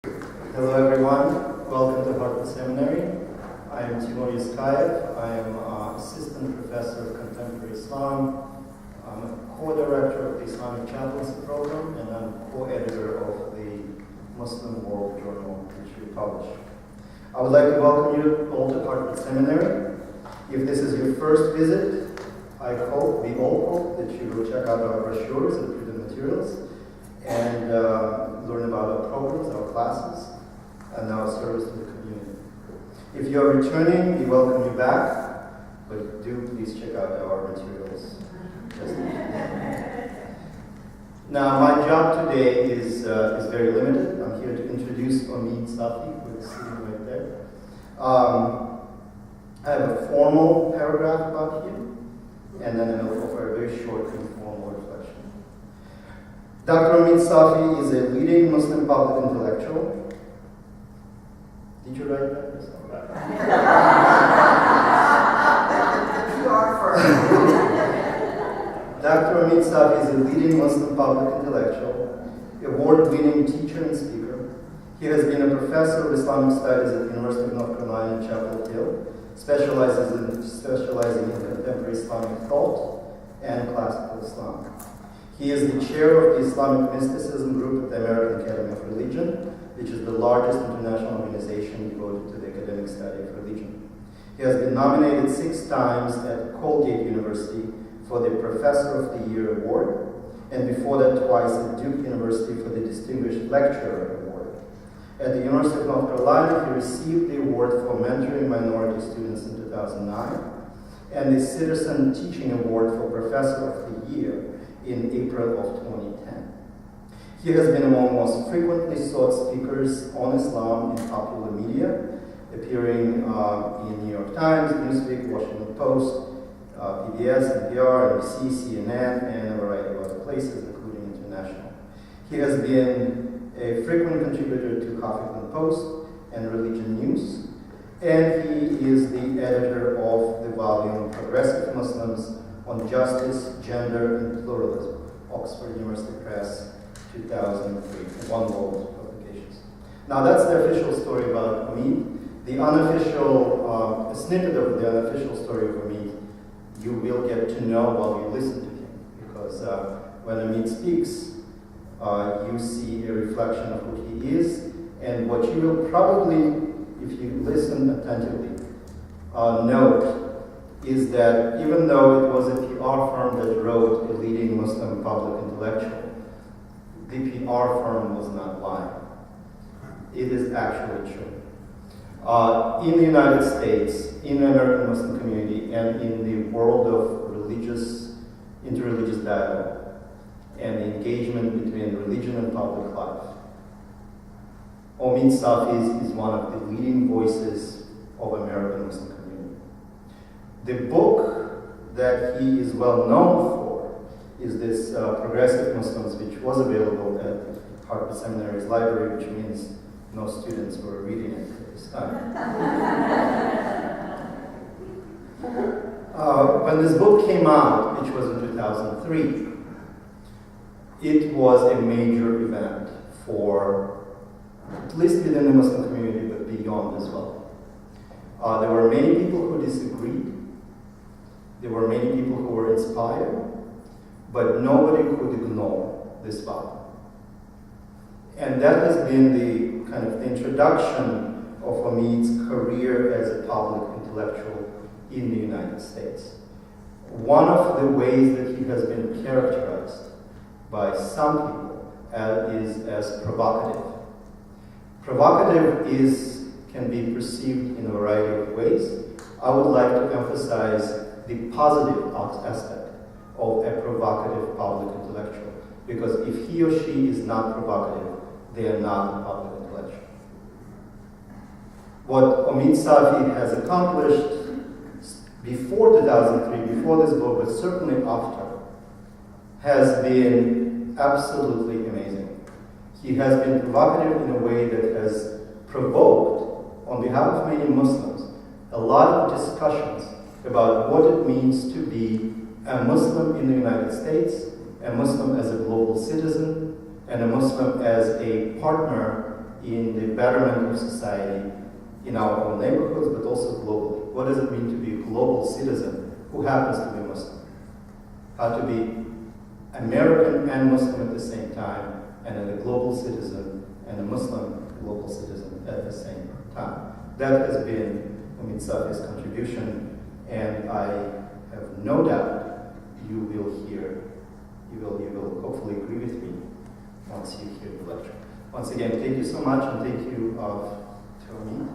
Hello everyone, welcome to Hartford Seminary. I am Omid Safi. I am Assistant Professor of Contemporary Islam. I'm a co-director of the Islamic Chaplaincy Program, and I'm co-editor of the Muslim World Journal, which we publish. I would like to welcome you all to Hartford Seminary. If this is your first visit, we all hope that you will check out our brochures and printed materials and learn about our programs, our classes, and our service to the community. If you are returning, we welcome you back, but do please check out our materials. Now, my job today is very limited. I'm here to introduce Omid Safi, who is sitting right there. I have a formal paragraph about him, and then I'll offer a very short informal reflection. Dr. Omid Safi is a leading Muslim public intellectual. Did you write that yourself? You are first. Dr. Omid Safi is a leading Muslim public intellectual, award-winning teacher and speaker. He has been a professor of Islamic studies at the University of North Carolina in Chapel Hill, specializing in contemporary Islamic thought and classical Islam. He is the chair of the Islamic Mysticism Group at the American Academy of Religion, which is the largest international organization devoted to the academic study of religion. He has been nominated 6 times at Colgate University for the Professor of the Year Award, and before that twice at Duke University for the Distinguished Lecturer Award. At the University of North Carolina, he received the award for mentoring minority students in 2009, and the Citizen Teaching Award for Professor of the Year in April of 2010. He has been among most frequently sought speakers on Islam in popular media, appearing in New York Times, Newsweek, Washington Post, PBS, NPR, NBC, CNN, and a variety of other places, including international. He has been a frequent contributor to Huffington Post and Religion News, and he is the editor of the volume Progressive Muslims on Justice, Gender, and Pluralism, Oxford University Press, 2003, one world publications. Now that's the official story about Omid. The unofficial, a snippet of the unofficial story of Omid, you will get to know while you listen to him, because when Omid speaks, you see a reflection of who he is, and what you will probably, if you listen attentively, note is that even though it was a PR firm that wrote a leading Muslim public intellectual, the PR firm was not lying. It is actually true. In the United States, in the American Muslim community, and in the world of interreligious dialogue, and the engagement between religion and public life, Omid Safi is one of the leading voices of American Muslim community. The book that he is well known for is this Progressive Muslims, which was available at Hartford Seminary's library, which means no students were reading it at this time. When this book came out, which was in 2003, it was a major event for, at least within the Muslim community, but beyond as well. There were many people who disagreed. There were many people who were inspired, but nobody could ignore this volume. And that has been the kind of the introduction of Omid's career as a public intellectual in the United States. One of the ways that he has been characterized by some people is as provocative. Provocative can be perceived in a variety of ways. I would like to emphasize the positive aspect of a provocative public intellectual, because if he or she is not provocative, they are not a public intellectual. What Omid Safi has accomplished before 2003, before this book, but certainly after, has been absolutely amazing. He has been provocative in a way that has provoked, on behalf of many Muslims, a lot of discussions about what it means to be a Muslim in the United States, a Muslim as a global citizen, and a Muslim as a partner in the betterment of society in our own neighborhoods, but also globally. What does it mean to be a global citizen who happens to be Muslim? How to be American and Muslim at the same time, and a global citizen and a Muslim global citizen at the same time. That has been Omid Safi's contribution, and I have no doubt you will hopefully agree with me once you hear the lecture. Once again, thank you so much, and thank you to Omid.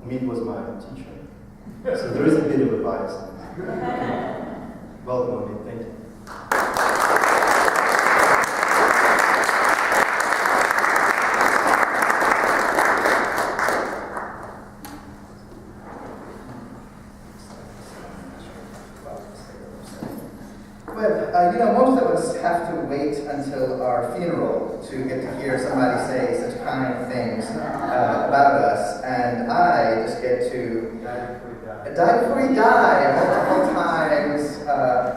Omid was my teacher, so there is a bit of a bias. Welcome, Omid. Thank you. Most of us have to wait until our funeral to get to hear somebody say such kind things about us, and I just get to die before we die multiple times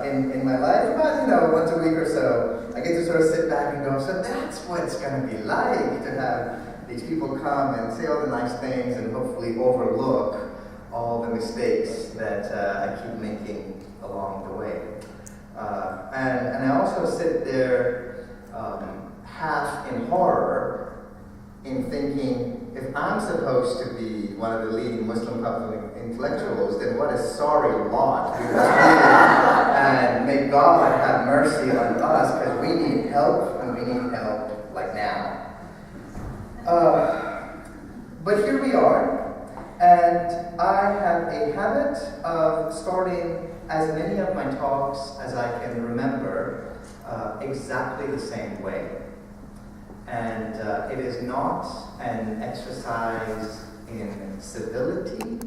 in my life. About once a week or so, I get to sort of sit back and go, so that's what it's going to be like to have these people come and say all the nice things and hopefully overlook all the mistakes that I keep making along the way. And I also sit there half in horror in thinking, if I'm supposed to be one of the leading Muslim public intellectuals, then what a sorry lot we must be. And may God have mercy on us, because we need help, and we need help like now. But here we are, and I have a habit of starting as many of my talks as I can remember exactly the same way. And it is not an exercise in civility,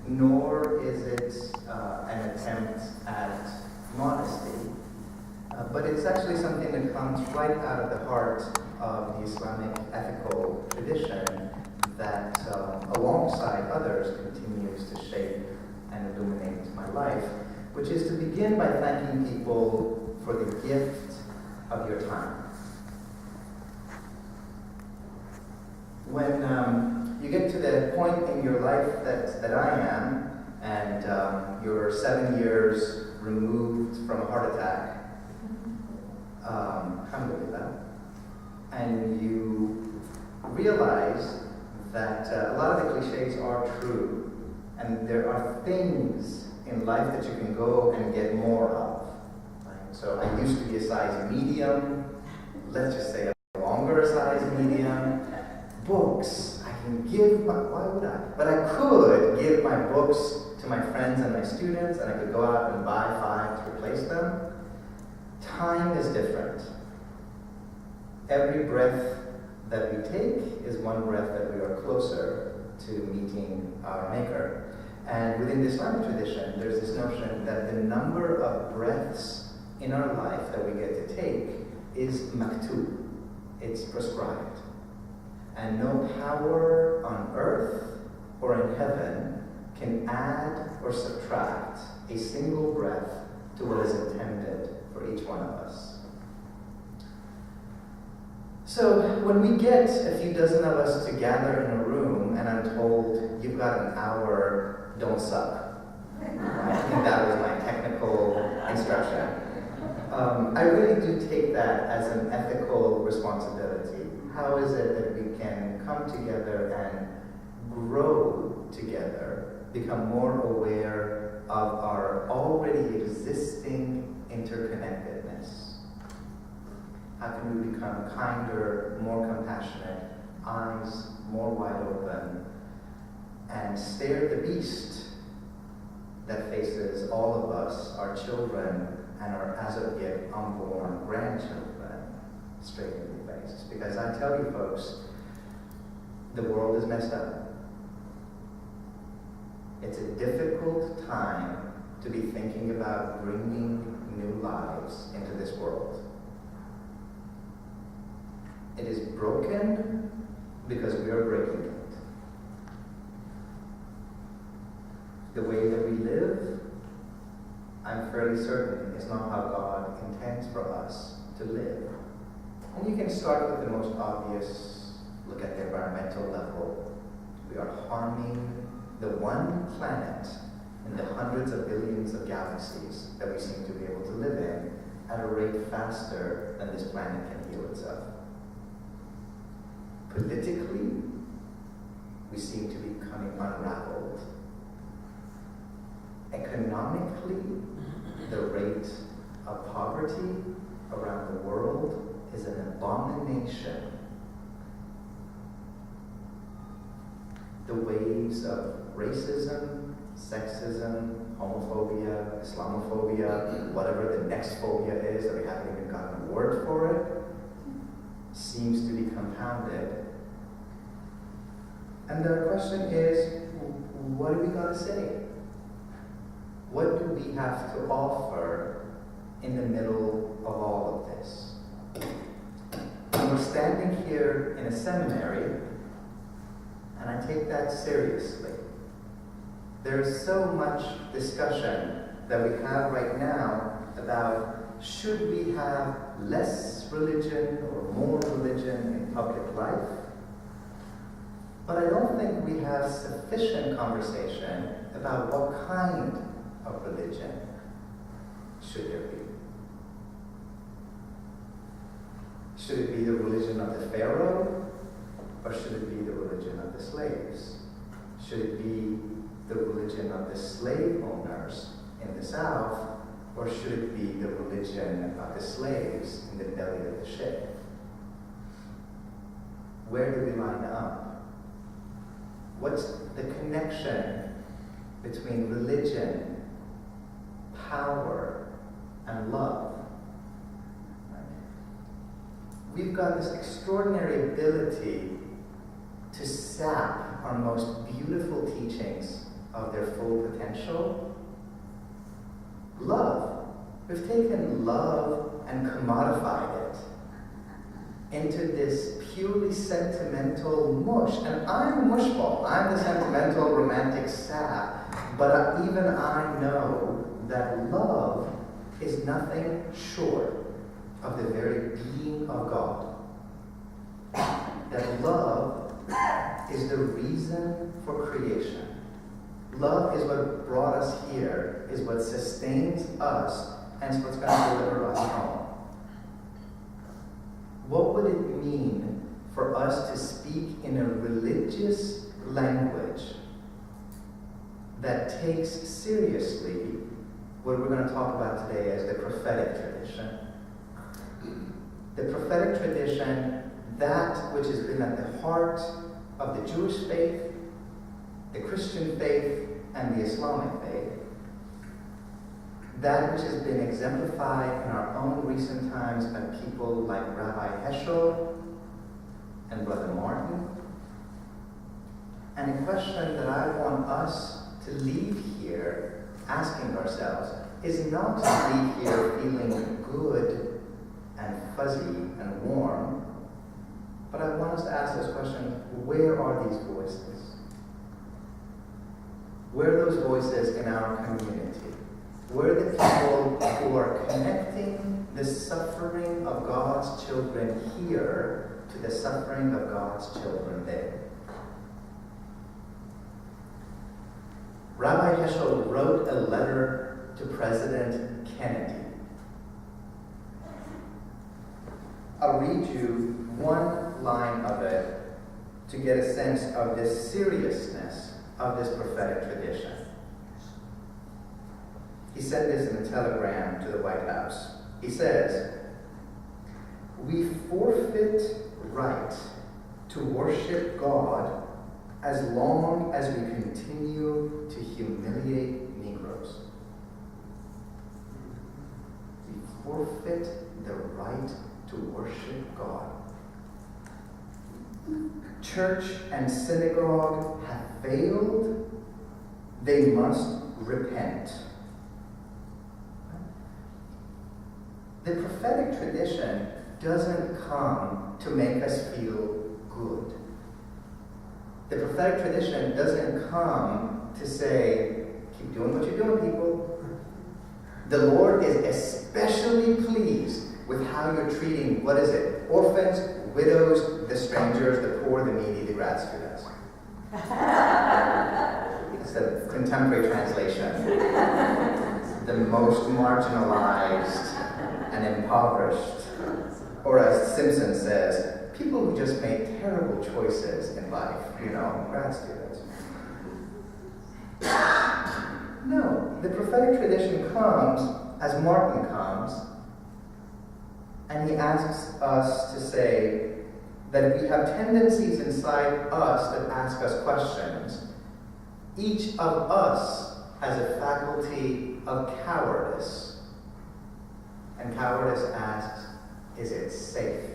nor is it an attempt at modesty, but it's actually something that comes right out of the heart of the Islamic ethical tradition that, alongside others, continues to shape and illuminate my life, which is to begin by thanking people for the gift of your time. When you get to the point in your life that I am, and you're 7 years removed from a heart attack, alhamdulillah, and you realize that a lot of the cliches are true, and there are things in life that you can go and get more of. Right? So I used to be a size medium, let's just say a longer size medium. Books, I can give why would I? But I could give my books to my friends and my students, and I could go out and buy 5 to replace them. Time is different. Every breath that we take is one breath that we are closer to meeting our Maker. And within the Islamic tradition, there's this notion that the number of breaths in our life that we get to take is maktub. It's prescribed. And no power on earth or in heaven can add or subtract a single breath to what is intended for each one of us. So when we get a few dozen of us to gather in a room and I'm told, you've got an hour, don't suck. I think that was my technical instruction. I really do take that as an ethical responsibility. How is it that we can come together and grow together, become more aware of our already existing interconnectedness? How can we become kinder, more compassionate, eyes more wide open, and stare the beast that faces all of us, our children, and our as of yet unborn grandchildren, straight in the face? Because I tell you folks, the world is messed up. It's a difficult time to be thinking about bringing new lives into this world. It is broken because we are breaking it. The way that we live, I'm fairly certain, is not how God intends for us to live. And you can start with the most obvious, look at the environmental level. We are harming the one planet in the hundreds of billions of galaxies that we seem to be able to live in at a rate faster than this planet can heal itself. Politically, we seem to be becoming unraveled. Economically, the rate of poverty around the world is an abomination. The waves of racism, sexism, homophobia, Islamophobia, whatever the next phobia is that we haven't even gotten a word for it, seems to be compounded. And the question is, what are we going to say? What do we have to offer in the middle of all of this? And we're standing here in a seminary, and I take that seriously. There's so much discussion that we have right now about should we have less religion or more religion in public life? But I don't think we have sufficient conversation about what kind of religion should there be. Should it be the religion of the Pharaoh, or should it be the religion of the slaves? Should it be the religion of the slave owners in the South, or should it be the religion of the slaves in the belly of the ship? Where do we line up? What's the connection between religion, power, and love? We've got this extraordinary ability to sap our most beautiful teachings of their full potential. Love. We've taken love and commodified it into this purely sentimental mush. And I'm mushball. I'm the sentimental, romantic sap. But even I know that love is nothing short of the very being of God. That love is the reason for creation. Love is what brought us here, is what sustains us, and is what's going to deliver us home. What would it mean for us to speak in a religious language that takes seriously what we're going to talk about today as the prophetic tradition? The prophetic tradition, that which has been at the heart of the Jewish faith, the Christian faith, and the Islamic faith, that which has been exemplified in our own recent times by people like Rabbi Heschel and Brother Martin, and a question that I want us to leave here asking ourselves is not to leave here feeling good and fuzzy and warm, but I want us to ask this question: where are these voices? Where are those voices in our community? Where are the people who are connecting the suffering of God's children here to the suffering of God's children there? Rabbi Heschel wrote a letter to President Kennedy. I'll read you one line of it to get a sense of the seriousness of this prophetic tradition. He said this in a telegram to the White House. He says, "We forfeit right to worship God as long as we continue to humiliate Negroes." We forfeit the right to worship God. Church and synagogue have failed. They must repent. The prophetic tradition doesn't come to make us feel good. The prophetic tradition doesn't come to say, keep doing what you're doing, people. The Lord is especially pleased with how you're treating, what is it? Orphans, widows, the strangers, the poor, the needy, the grad students. It's the contemporary translation. The most marginalized and impoverished. Or as Simpson says, people who just make terrible choices in life, grad students. No, the prophetic tradition comes as Martin comes, and he asks us to say that we have tendencies inside us that ask us questions. Each of us has a faculty of cowardice. And cowardice asks, is it safe?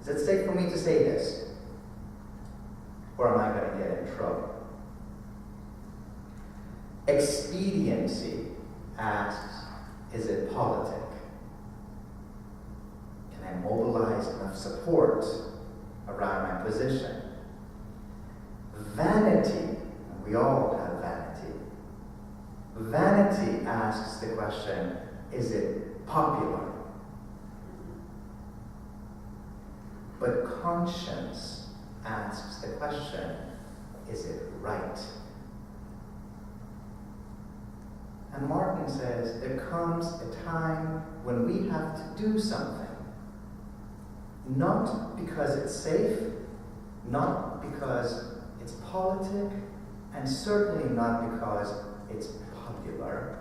Is it safe for me to say this? Or am I going to get in trouble? Expediency asks, is it politic? Can I mobilize enough support around my position? Vanity, we all have vanity. Vanity asks the question, is it popular? But conscience asks the question, is it right? And Martin says there comes a time when we have to do something. Not because it's safe, not because it's politic, and certainly not because it's popular,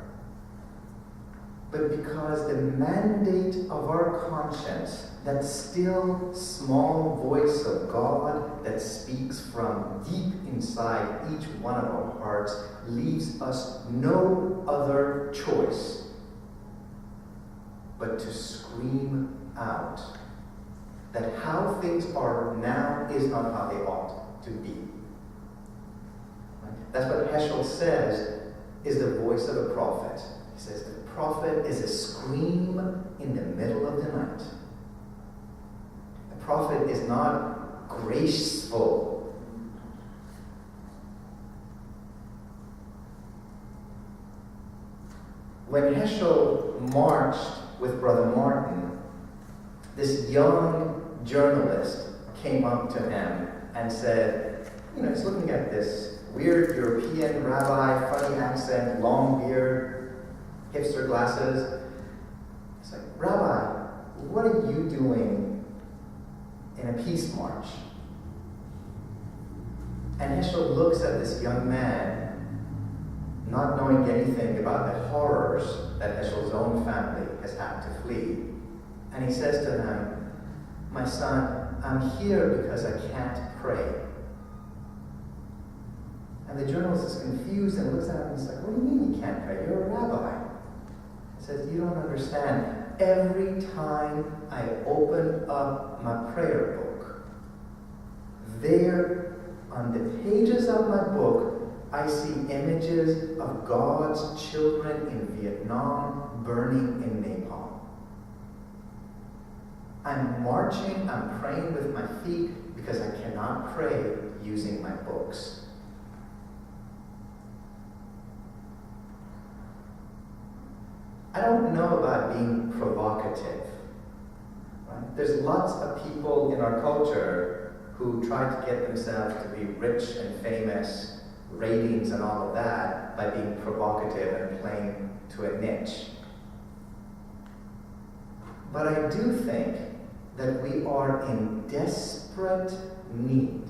but because the mandate of our conscience, that still small voice of God that speaks from deep inside each one of our hearts, leaves us no other choice but to scream out that how things are now is not how they ought to be. Right? That's what Heschel says is the voice of a prophet. He says the prophet is a scream in the middle of the night. The prophet is not graceful. When Heschel marched with Brother Martin, this young journalist came up to him and said, he's looking at this weird European rabbi, funny accent, long beard, hipster glasses. He's like, Rabbi, what are you doing in a peace march? And Heschel looks at this young man, not knowing anything about the horrors that Heschel's own family has had to flee. And he says to him, my son, I'm here because I can't pray. And the journalist is confused and looks at him and he's like, what do you mean you can't pray? You're a rabbi. He says, you don't understand. Every time I open up my prayer book, there on the pages of my book, I see images of God's children in Vietnam burning in napalm. I'm marching, I'm praying with my feet because I cannot pray using my books. I don't know about being provocative. Right? There's lots of people in our culture who try to get themselves to be rich and famous, ratings and all of that, by being provocative and playing to a niche. But I do think that we are in desperate need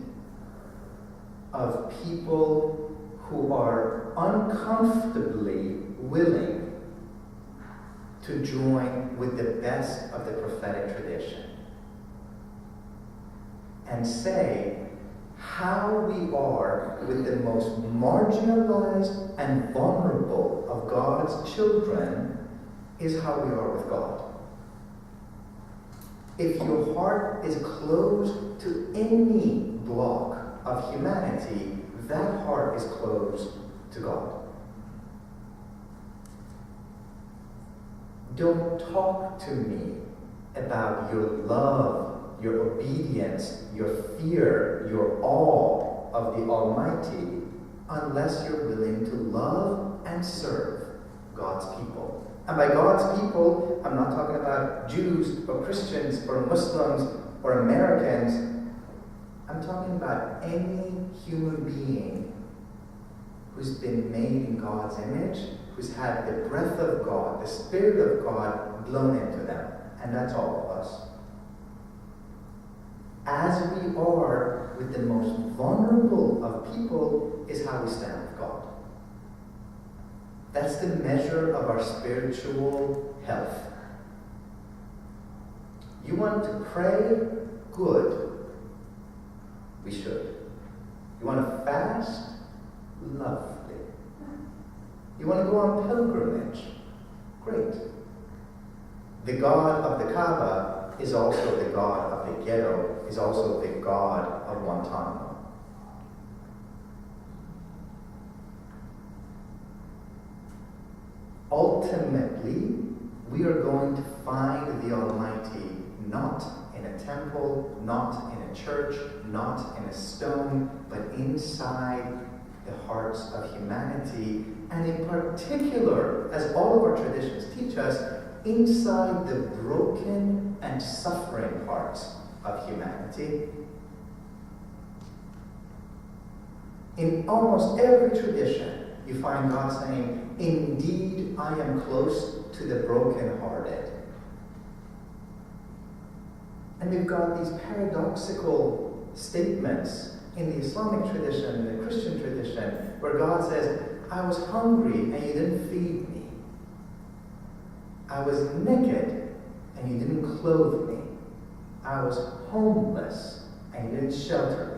of people who are uncomfortably willing to join with the best of the prophetic tradition and say how we are with the most marginalized and vulnerable of God's children is how we are with God. If your heart is closed to any block of humanity, that heart is closed to God. Don't talk to me about your love, your obedience, your fear, your awe of the Almighty, unless you're willing to love and serve God's people. And by God's people, I'm not talking about Jews or Christians or Muslims or Americans. I'm talking about any human being who's been made in God's image, who's had the breath of God, the Spirit of God blown into them. And that's all of us. As we are with the most vulnerable of people is how we stand with God. That's the measure of our spiritual health. You want to pray? Good. We should. You want to fast? Lovely. You want to go on pilgrimage? Great. The God of the Kaaba is also the God of the ghetto, is also the God of Guantanamo. Ultimately, we are going to find the Almighty not in a temple, not in a church, not in a stone, but inside the hearts of humanity, and in particular, as all of our traditions teach us, inside the broken and suffering hearts of humanity. In almost every tradition, you find God saying, "Indeed, I am close to the brokenhearted." And we've got these paradoxical statements in the Islamic tradition, in the Christian tradition, where God says, "I was hungry and you didn't feed me. I was naked and you didn't clothe me. I was homeless and you didn't shelter me."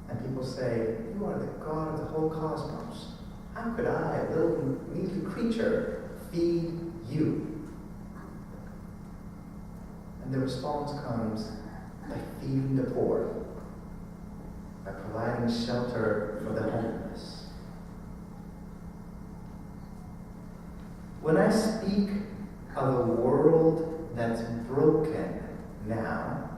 And people say, "You are the God of the whole cosmos. How could I, a little measly creature, feed you?" And the response comes by feeding the poor, by providing shelter for the homeless. When I speak of a world that's broken now,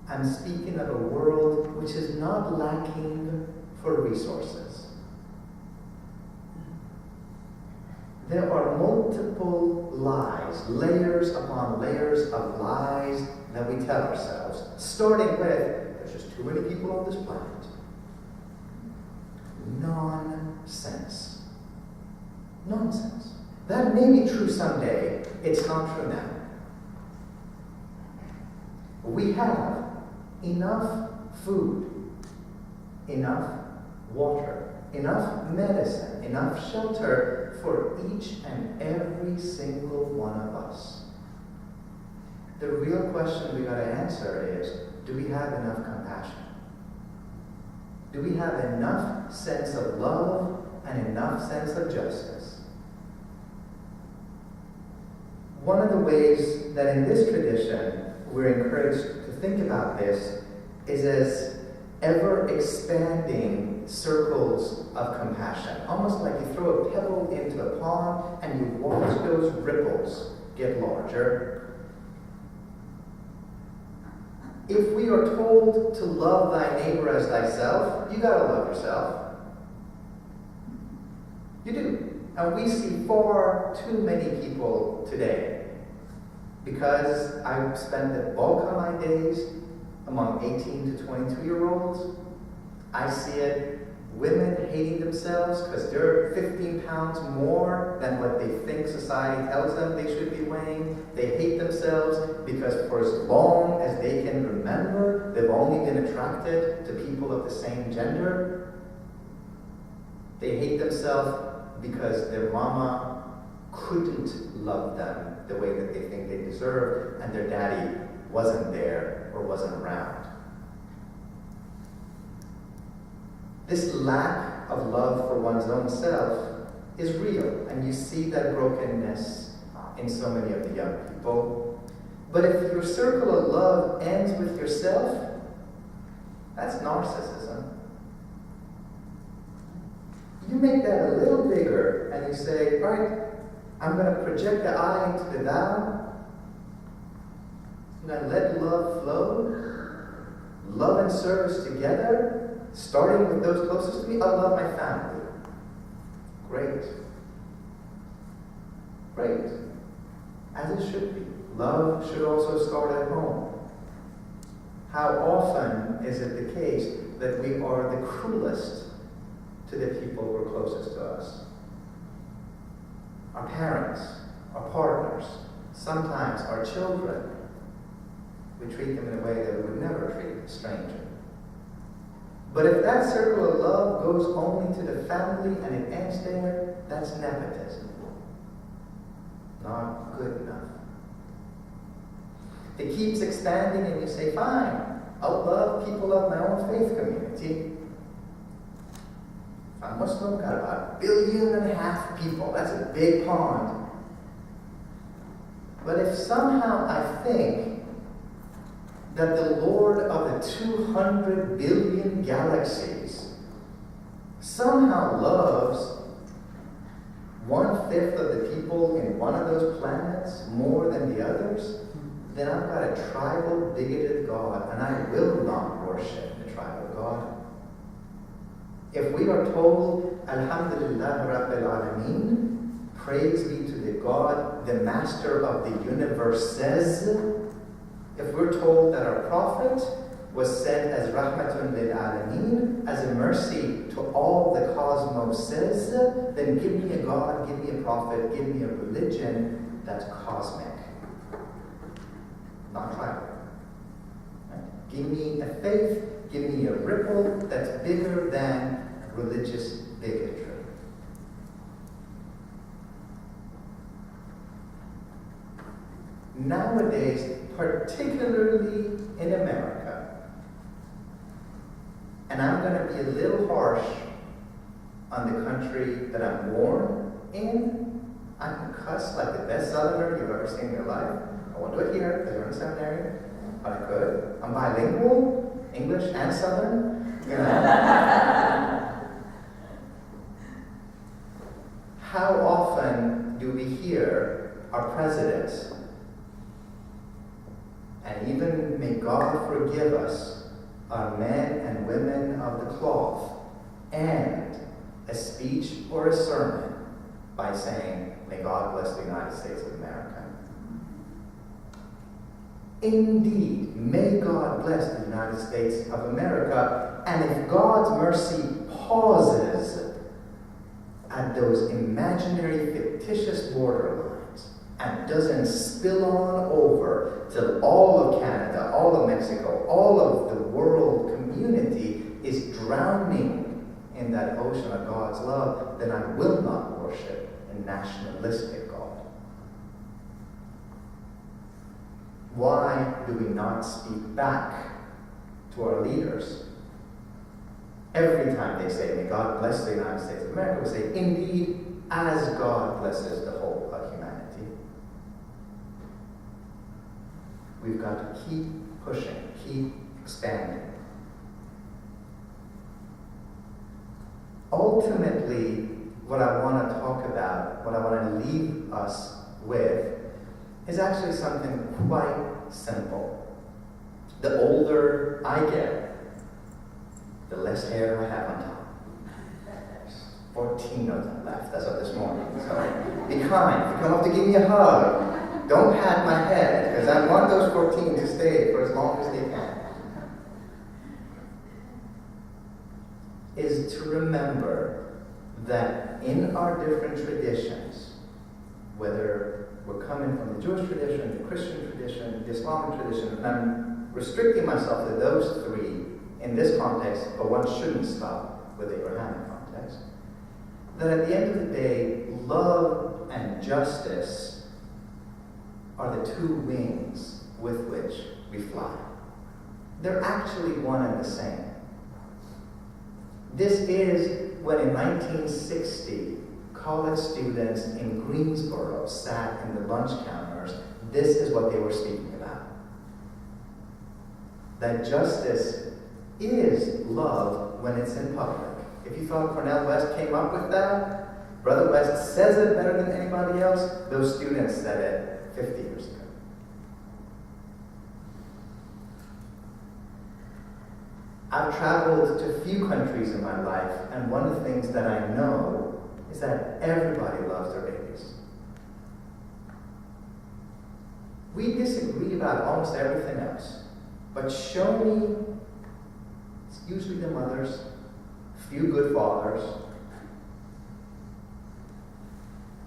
I'm speaking of a world which is not lacking for resources. There are multiple lies, layers upon layers of lies that we tell ourselves, starting with, there's just too many people on this planet. Nonsense. Nonsense. That may be true someday, it's not true now. We have enough food, enough water, enough medicine, enough shelter for each and every single one of us. The real question we got to answer is, do we have enough compassion? Do we have enough sense of love and enough sense of justice? One of the ways that in this tradition we're encouraged to think about this is as ever-expanding circles of compassion. Almost like you throw a pebble into a pond and you watch those ripples get larger. If we are told to love thy neighbor as thyself, you gotta love yourself. You do. And we see far too many people today, because I've spent the bulk of my days among 18 to 22-year-olds. I see it, women hating themselves because they're 15 pounds more than what they think society tells them they should be weighing. They hate themselves because for as long as they can remember, they've only been attracted to people of the same gender. They hate themselves because their mama couldn't love them the way that they think they deserve, and their daddy wasn't there or wasn't around. This lack of love for one's own self is real, and you see that brokenness in so many of the young people. But if your circle of love ends with yourself, that's narcissism. You make that a little bigger, and you say, all right, I'm going to project the I into the thou. I'm going to let love flow. Love and service together, starting with those closest to me. I love my family. Great. Great. As it should be. Love should also start at home. How often is it the case that we are the cruelest to the people who are closest to us? Our parents, our partners, sometimes our children. We treat them in a way that we would never treat a stranger. But if that circle of love goes only to the family and it ends there, that's nepotism. Not good enough. It keeps expanding and you say, fine, I'll love people of my own faith community. If I'm Muslim, got about 1.5 billion people. That's a big pond. But if somehow I think that the Lord of the 200 billion galaxies somehow loves 1/5 of the people in one of those planets more than the others, then I've got a tribal, bigoted God, and I will not worship the tribal God. If we are told, Alhamdulillah Rabbil Alameen, praise be to the God, the master of the universe says, if we're told that our prophet was sent as Rahmatun lil Alameen, as a mercy to all the cosmos says, then give me a God, give me a prophet, give me a religion that's cosmic. Not tribal. Right? Give me a faith, give me a ripple that's bigger than religious bigotry. Nowadays, particularly in America, and I'm going to be a little harsh on the country that I'm born in. I can cuss like the best Southerner you've ever seen in your life. I won't do it here because we're in seminary, but I could. I'm bilingual, English and Southern. You know. How often do we hear our presidents, and even may God forgive us, our men and women of the cloth, and a speech or a sermon by saying, may God bless the United States of America. Indeed, may God bless the United States of America, and if God's mercy pauses at those imaginary, fictitious borderlines and doesn't spill on over till all of Canada, all of Mexico, all of the world community is drowning in that ocean of God's love, then I will not worship a nationalistic God. Why do we not speak back to our leaders? Every time they say, may God bless the United States of America, we say, indeed, as God blesses the whole of humanity. We've got to keep pushing, keep expanding. Ultimately, what I want to talk about, what I want to leave us with, is actually something quite simple. The older I get, the less hair I have on top. There's 14 of them left as of this morning. So be kind. If you come up to give me a hug, don't pat my head, because I want those 14 to stay for as long as they can. Is to remember that in our different traditions, whether we're coming from the Jewish tradition, the Christian tradition, the Islamic tradition, and I'm restricting myself to those three in this context, but one shouldn't stop with the Abrahamic context, that at the end of the day, love and justice are the two wings with which we fly. They're actually one and the same. This is when in 1960, college students in Greensboro sat in the lunch counters. This is what they were speaking about. That justice is love when it's in public. If you thought Cornel West came up with that, Brother West says it better than anybody else, those students said it 50 years ago. I've traveled to a few countries in my life, and one of the things that I know is that everybody loves their babies. We disagree about almost everything else, but show me, it's usually the mothers, a few good fathers.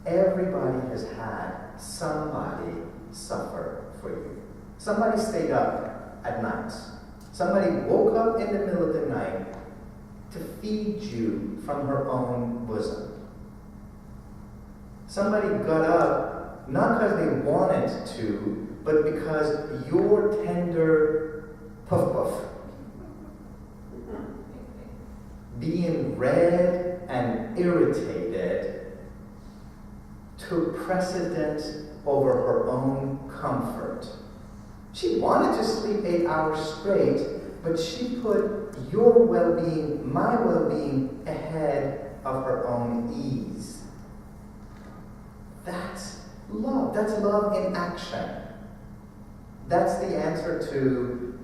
Everybody has had somebody suffer for you. Somebody stayed up at night. Somebody woke up in the middle of the night to feed you from her own bosom. Somebody got up not because they wanted to, but because your tender puff puff, being red and irritated, took precedence over her own comfort. She wanted to sleep 8 hours straight, but she put your well-being, my well-being, ahead of her own ease. That's love. That's love in action. That's the answer to,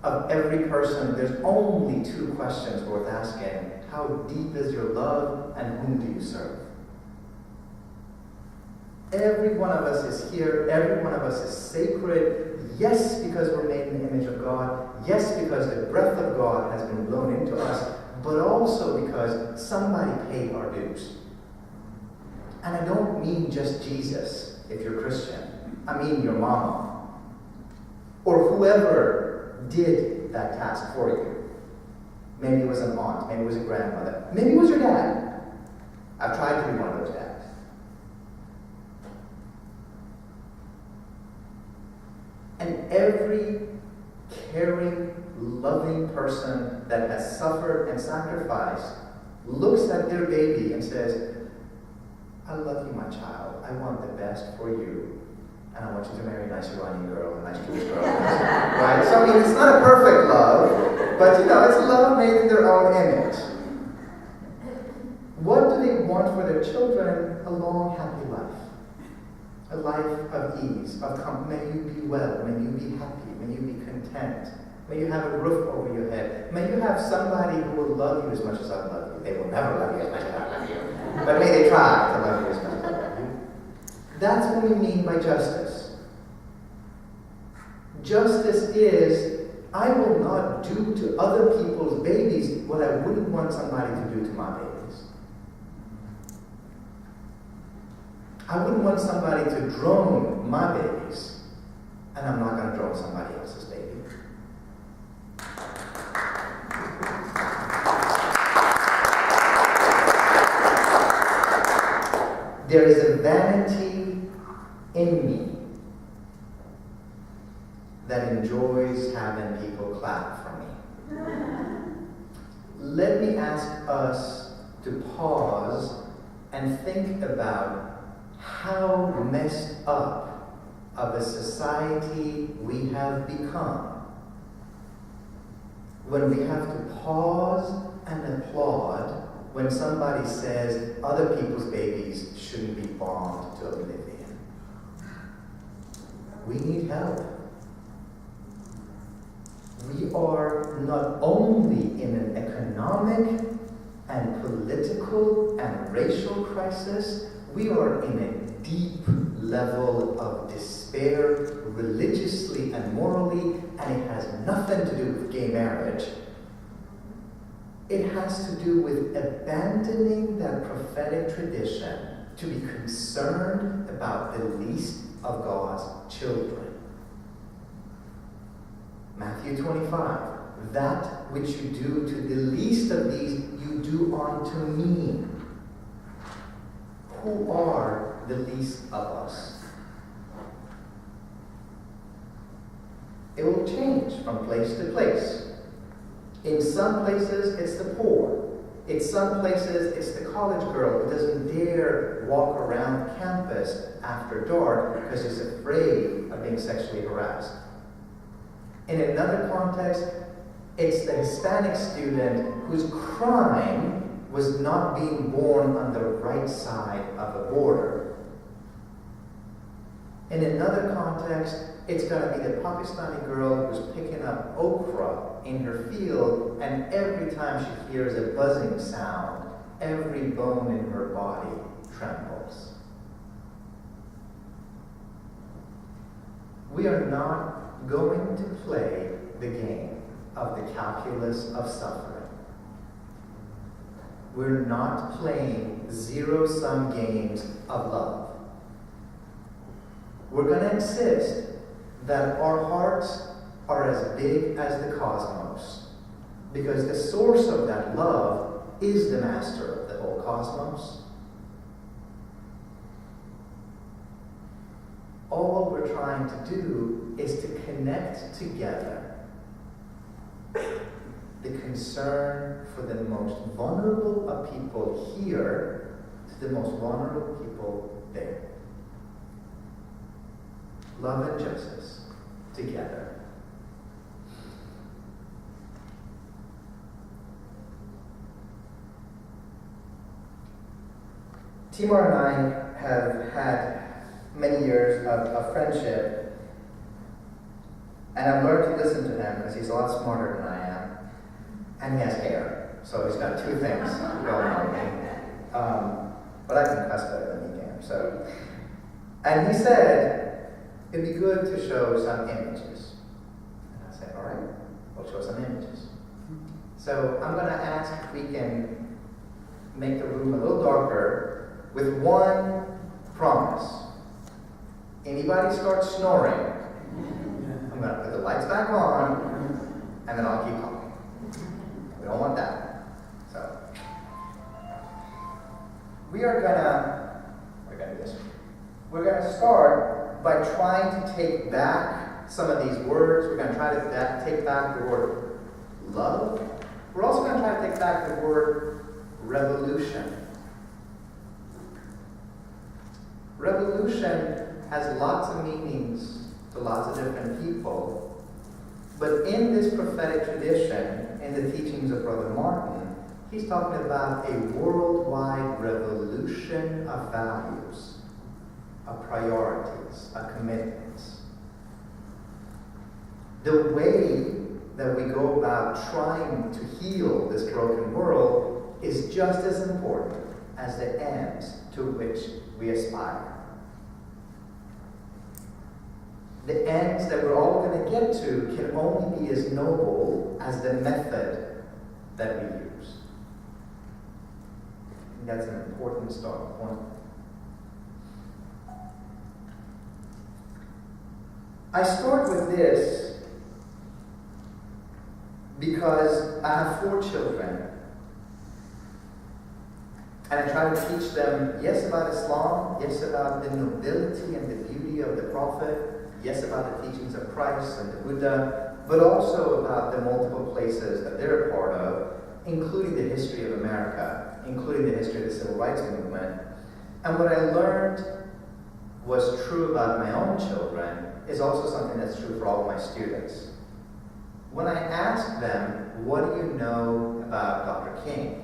of every person, there's only 2 questions worth asking. How deep is your love, and whom do you serve? Every one of us is here. Every one of us is sacred. Yes, because we're made in the image of God. Yes, because the breath of God has been blown into us. But also because somebody paid our dues. And I don't mean just Jesus, if you're Christian. I mean your mama. Or whoever did that task for you. Maybe it was an aunt. Maybe it was a grandmother. Maybe it was your dad. I've tried to be one of those dads. And every caring, loving person that has suffered and sacrificed looks at their baby and says, I love you, my child. I want the best for you. And I want you to marry a nice Iranian girl, a nice Jewish girl. Right? So, I mean, it's not a perfect love, but, it's love made in their own image. What do they want for their children? A long, happy life. A life of ease, of comfort. May you be well. May you be happy. May you be content. May you have a roof over your head. May you have somebody who will love you as much as I love you. They will never love you as much as I love you. But may they try to love you as much as I love you. That's what we mean by justice. Justice is, I will not do to other people's babies what I wouldn't want somebody to do to my babies. I wouldn't want somebody to drone my babies, and I'm not going to drone somebody else's baby. There is a vanity in me that enjoys having people clap for me. Let me ask us to pause and think about how messed up of a society we have become when we have to pause and applaud when somebody says other people's babies shouldn't be bombed to oblivion. We need help. We are not only in an economic and political and racial crisis, we are in a deep level of despair, religiously and morally, and it has nothing to do with gay marriage. It has to do with abandoning that prophetic tradition to be concerned about the least of God's children. Matthew 25, that which you do to the least of these, you do unto me. Who are the least of us? It will change from place to place. In some places, it's the poor. In some places, it's the college girl who doesn't dare walk around campus after dark because she's afraid of being sexually harassed. In another context, it's the Hispanic student whose crime was not being born on the right side of a border. In another context, it's going to be the Pakistani girl who's picking up okra in her field, and every time she hears a buzzing sound, every bone in her body trembles. We are not going to play the game of the calculus of suffering. We're not playing zero-sum games of love. We're going to insist that our hearts are as big as the cosmos, because the source of that love is the master of the whole cosmos. All we're trying to do is to connect together the concern for the most vulnerable of people here to the most vulnerable people there. Love and justice together. Timur and I have had many years of friendship, and I've learned to listen to him because he's a lot smarter than I am, and he has hair, so he's got two things going on. But I can cuss better than he can. So, and he said it'd be good to show some images, and I said, all right, we'll show some images. So I'm going to ask if we can make the room a little darker with one promise. Anybody starts snoring, I'm going to put the lights back on, and then I'll keep talking. We don't want that. So, we're going to do this. We're going to start by trying to take back some of these words. We're going to try to take back the word love. We're also going to try to take back the word revolution. Revolution has lots of meanings to lots of different people, but in this prophetic tradition, in the teachings of Brother Martin, he's talking about a worldwide revolution of values, of priorities, of commitments. The way that we go about trying to heal this broken world is just as important as the ends to which we aspire. The ends that we're all going to get to can only be as noble as the method that we use. And that's an important start point. I start with this because I have 4 children. And I try to teach them, yes, about Islam, yes, about the nobility and the beauty of the Prophet, yes, about the teachings of Christ and the Buddha, but also about the multiple places that they're a part of, including the history of America, including the history of the Civil Rights Movement. And what I learned was true about my own children is also something that's true for all of my students. When I ask them, what do you know about Dr. King?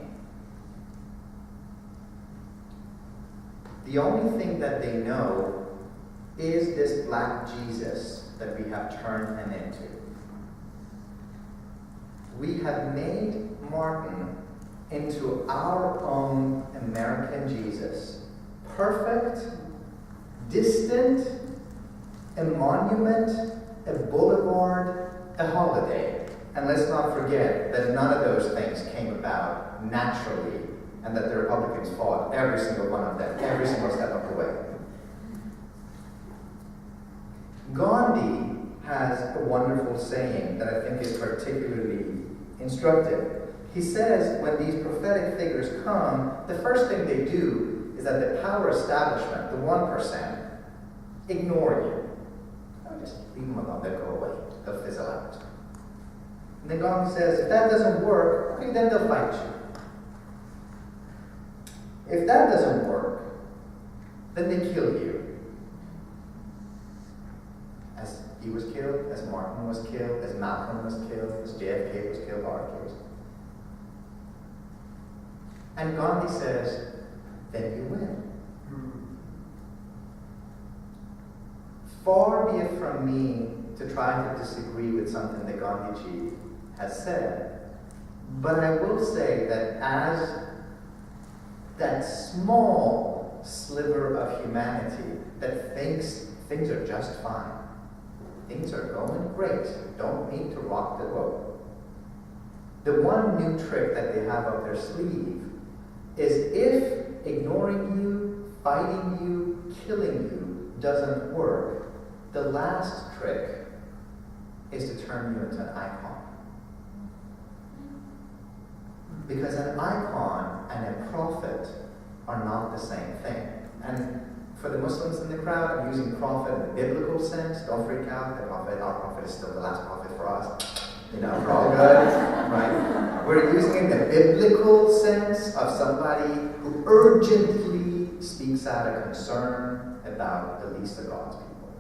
The only thing that they know is this black Jesus that we have turned him into. We have made Martin into our own American Jesus. Perfect, distant, a monument, a boulevard, a holiday. And let's not forget that none of those things came about naturally, and that the Republicans fought every single one of them, every single step of the way. Gandhi has a wonderful saying that I think is particularly instructive. He says when these prophetic figures come, the first thing they do is that the power establishment, the 1%, ignore you. Oh, just leave them alone, they'll go away, they'll fizzle out. And then Gandhi says, if that doesn't work, okay, then they'll fight you. If that doesn't work, then they kill you. As he was killed, as Martin was killed, as Malcolm was killed, as JFK was killed, RFK was killed. And Gandhi says, then you win. Far be it from me to try to disagree with something that Gandhiji has said, but I will say that as that small sliver of humanity that thinks things are just fine. Things are going great. Don't need to rock the boat. The one new trick that they have up their sleeve is if ignoring you, fighting you, killing you doesn't work, the last trick is to turn you into an icon. Because an icon and a prophet are not the same thing. And for the Muslims in the crowd, I'm using prophet in the biblical sense. Don't freak out. Our prophet is still the last prophet for us. We're all good, right? We're using it in the biblical sense of somebody who urgently speaks out a concern about the least of God's people.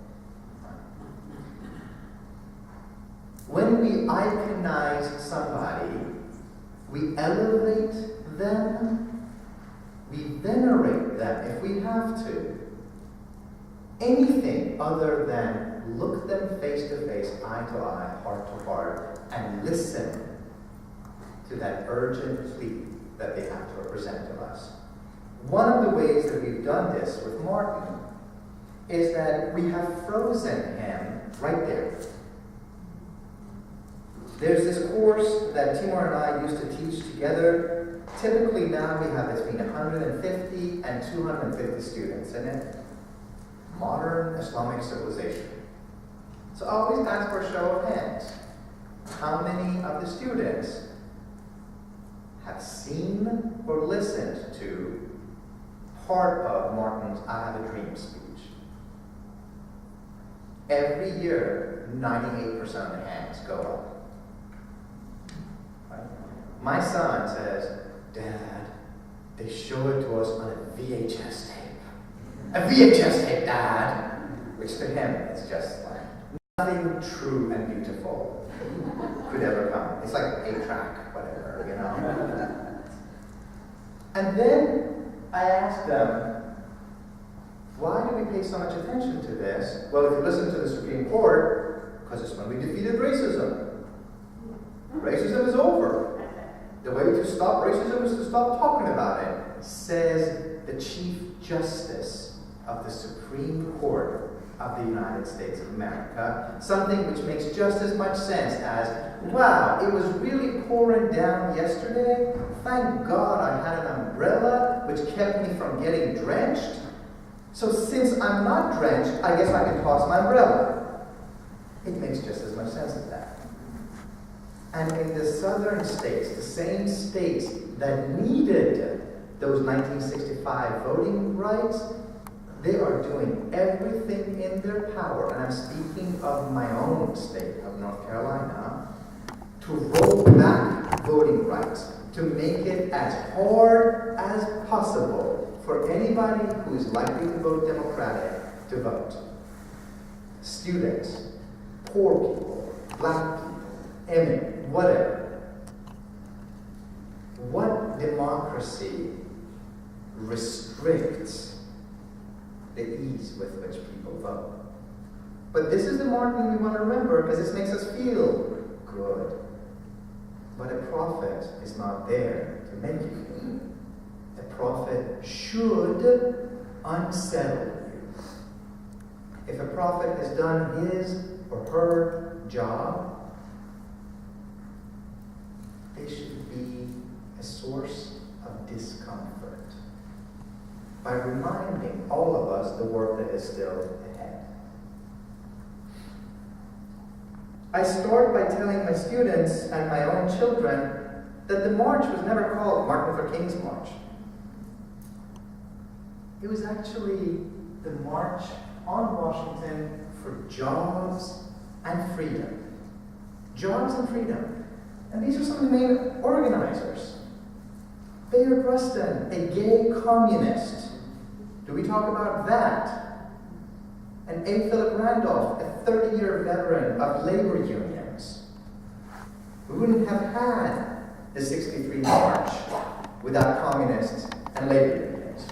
When we iconize somebody, we elevate them, we venerate them if we have to. Anything other than look them face to face, eye to eye, heart to heart, and listen to that urgent plea that they have to represent to us. One of the ways that we've done this with Martin is that we have frozen him right there. There's this course that Timur and I used to teach together. Typically now we have between 150 and 250 students in it. Modern Islamic civilization. So I always ask for a show of hands. How many of the students have seen or listened to part of Martin's I Have a Dream speech? Every year, 98% of the hands go up. My son says, Dad, they show it to us on a VHS tape. A VHS tape, Dad! Which to him is just like nothing true and beautiful could ever come. It's like 8-track, whatever, you know. And then I asked them, why do we pay so much attention to this? Well, if you listen to the Supreme Court, because it's when we defeated racism. Racism is over. The way to stop racism is to stop talking about it, says the Chief Justice of the Supreme Court of the United States of America. Something which makes just as much sense as, wow, it was really pouring down yesterday. Thank God I had an umbrella which kept me from getting drenched. So since I'm not drenched, I guess I can toss my umbrella. It makes just as much sense as that. And in the southern states, the same states that needed those 1965 voting rights, they are doing everything in their power, and I'm speaking of my own state of North Carolina, to roll back voting rights, to make it as hard as possible for anybody who is likely to vote Democratic to vote. Students, poor people, black people, immigrants, whatever. What democracy restricts the ease with which people vote? But this is the Martin we want to remember because this makes us feel good. But a prophet is not there to make you feel good. A prophet should unsettle you. If a prophet has done his or her job, they should be a source of discomfort by reminding all of us the work that is still ahead. I start by telling my students and my own children that the march was never called Martin Luther King's March. It was actually the March on Washington for jobs and freedom. Jobs and freedom. And these are some of the main organizers. Bayard Rustin, a gay communist. Do we talk about that? And A. Philip Randolph, a 30-year veteran of labor unions. We wouldn't have had the 63 March without communists and labor unions.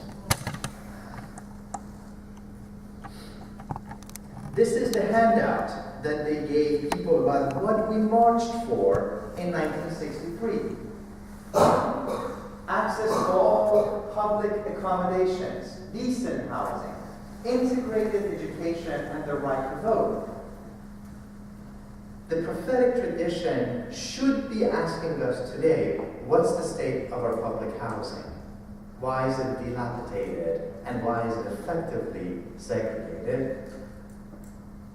This is the handout that they gave people about what we marched for in 1963. access to all public accommodations, decent housing, integrated education, and the right to vote. The prophetic tradition should be asking us today, what's the state of our public housing? Why is it dilapidated? And why is it effectively segregated?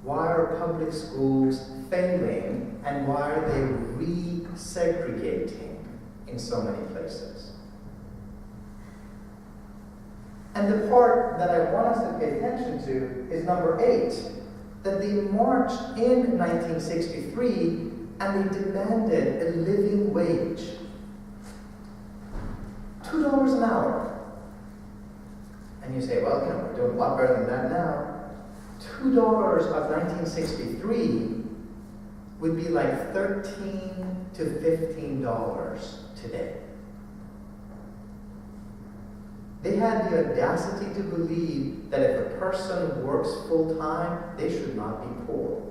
Why are public schools failing? And why are they re-segregating in so many places? And the part that I want us to pay attention to is number 8, that they marched in 1963 and they demanded a living wage. $2 an hour. And you say, well, we're doing a lot better than that now. $2 of 1963 would be like $13 to $15 today. They had the audacity to believe that if a person works full-time, they should not be poor.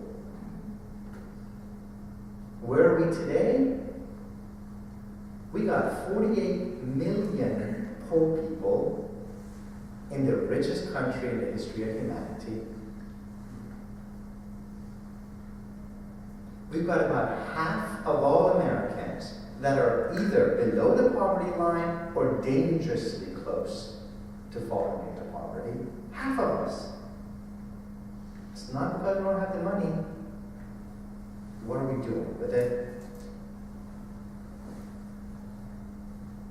Where are we today? We got 48 million poor people in the richest country in the history of humanity. We've got about half of all Americans that are either below the poverty line or dangerously close to falling into poverty. Half of us. It's not because we don't have the money. What are we doing with it?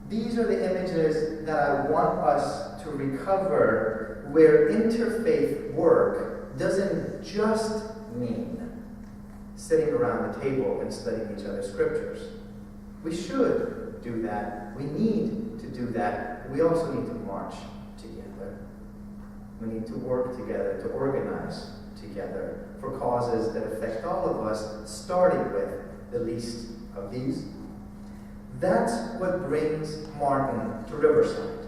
These are the images that I want us to recover, where interfaith work doesn't just mean sitting around the table and studying each other's scriptures. We should do that. We need to do that. We also need to march together. We need to work together, to organize together for causes that affect all of us, starting with the least of these. That's what brings Martin to Riverside.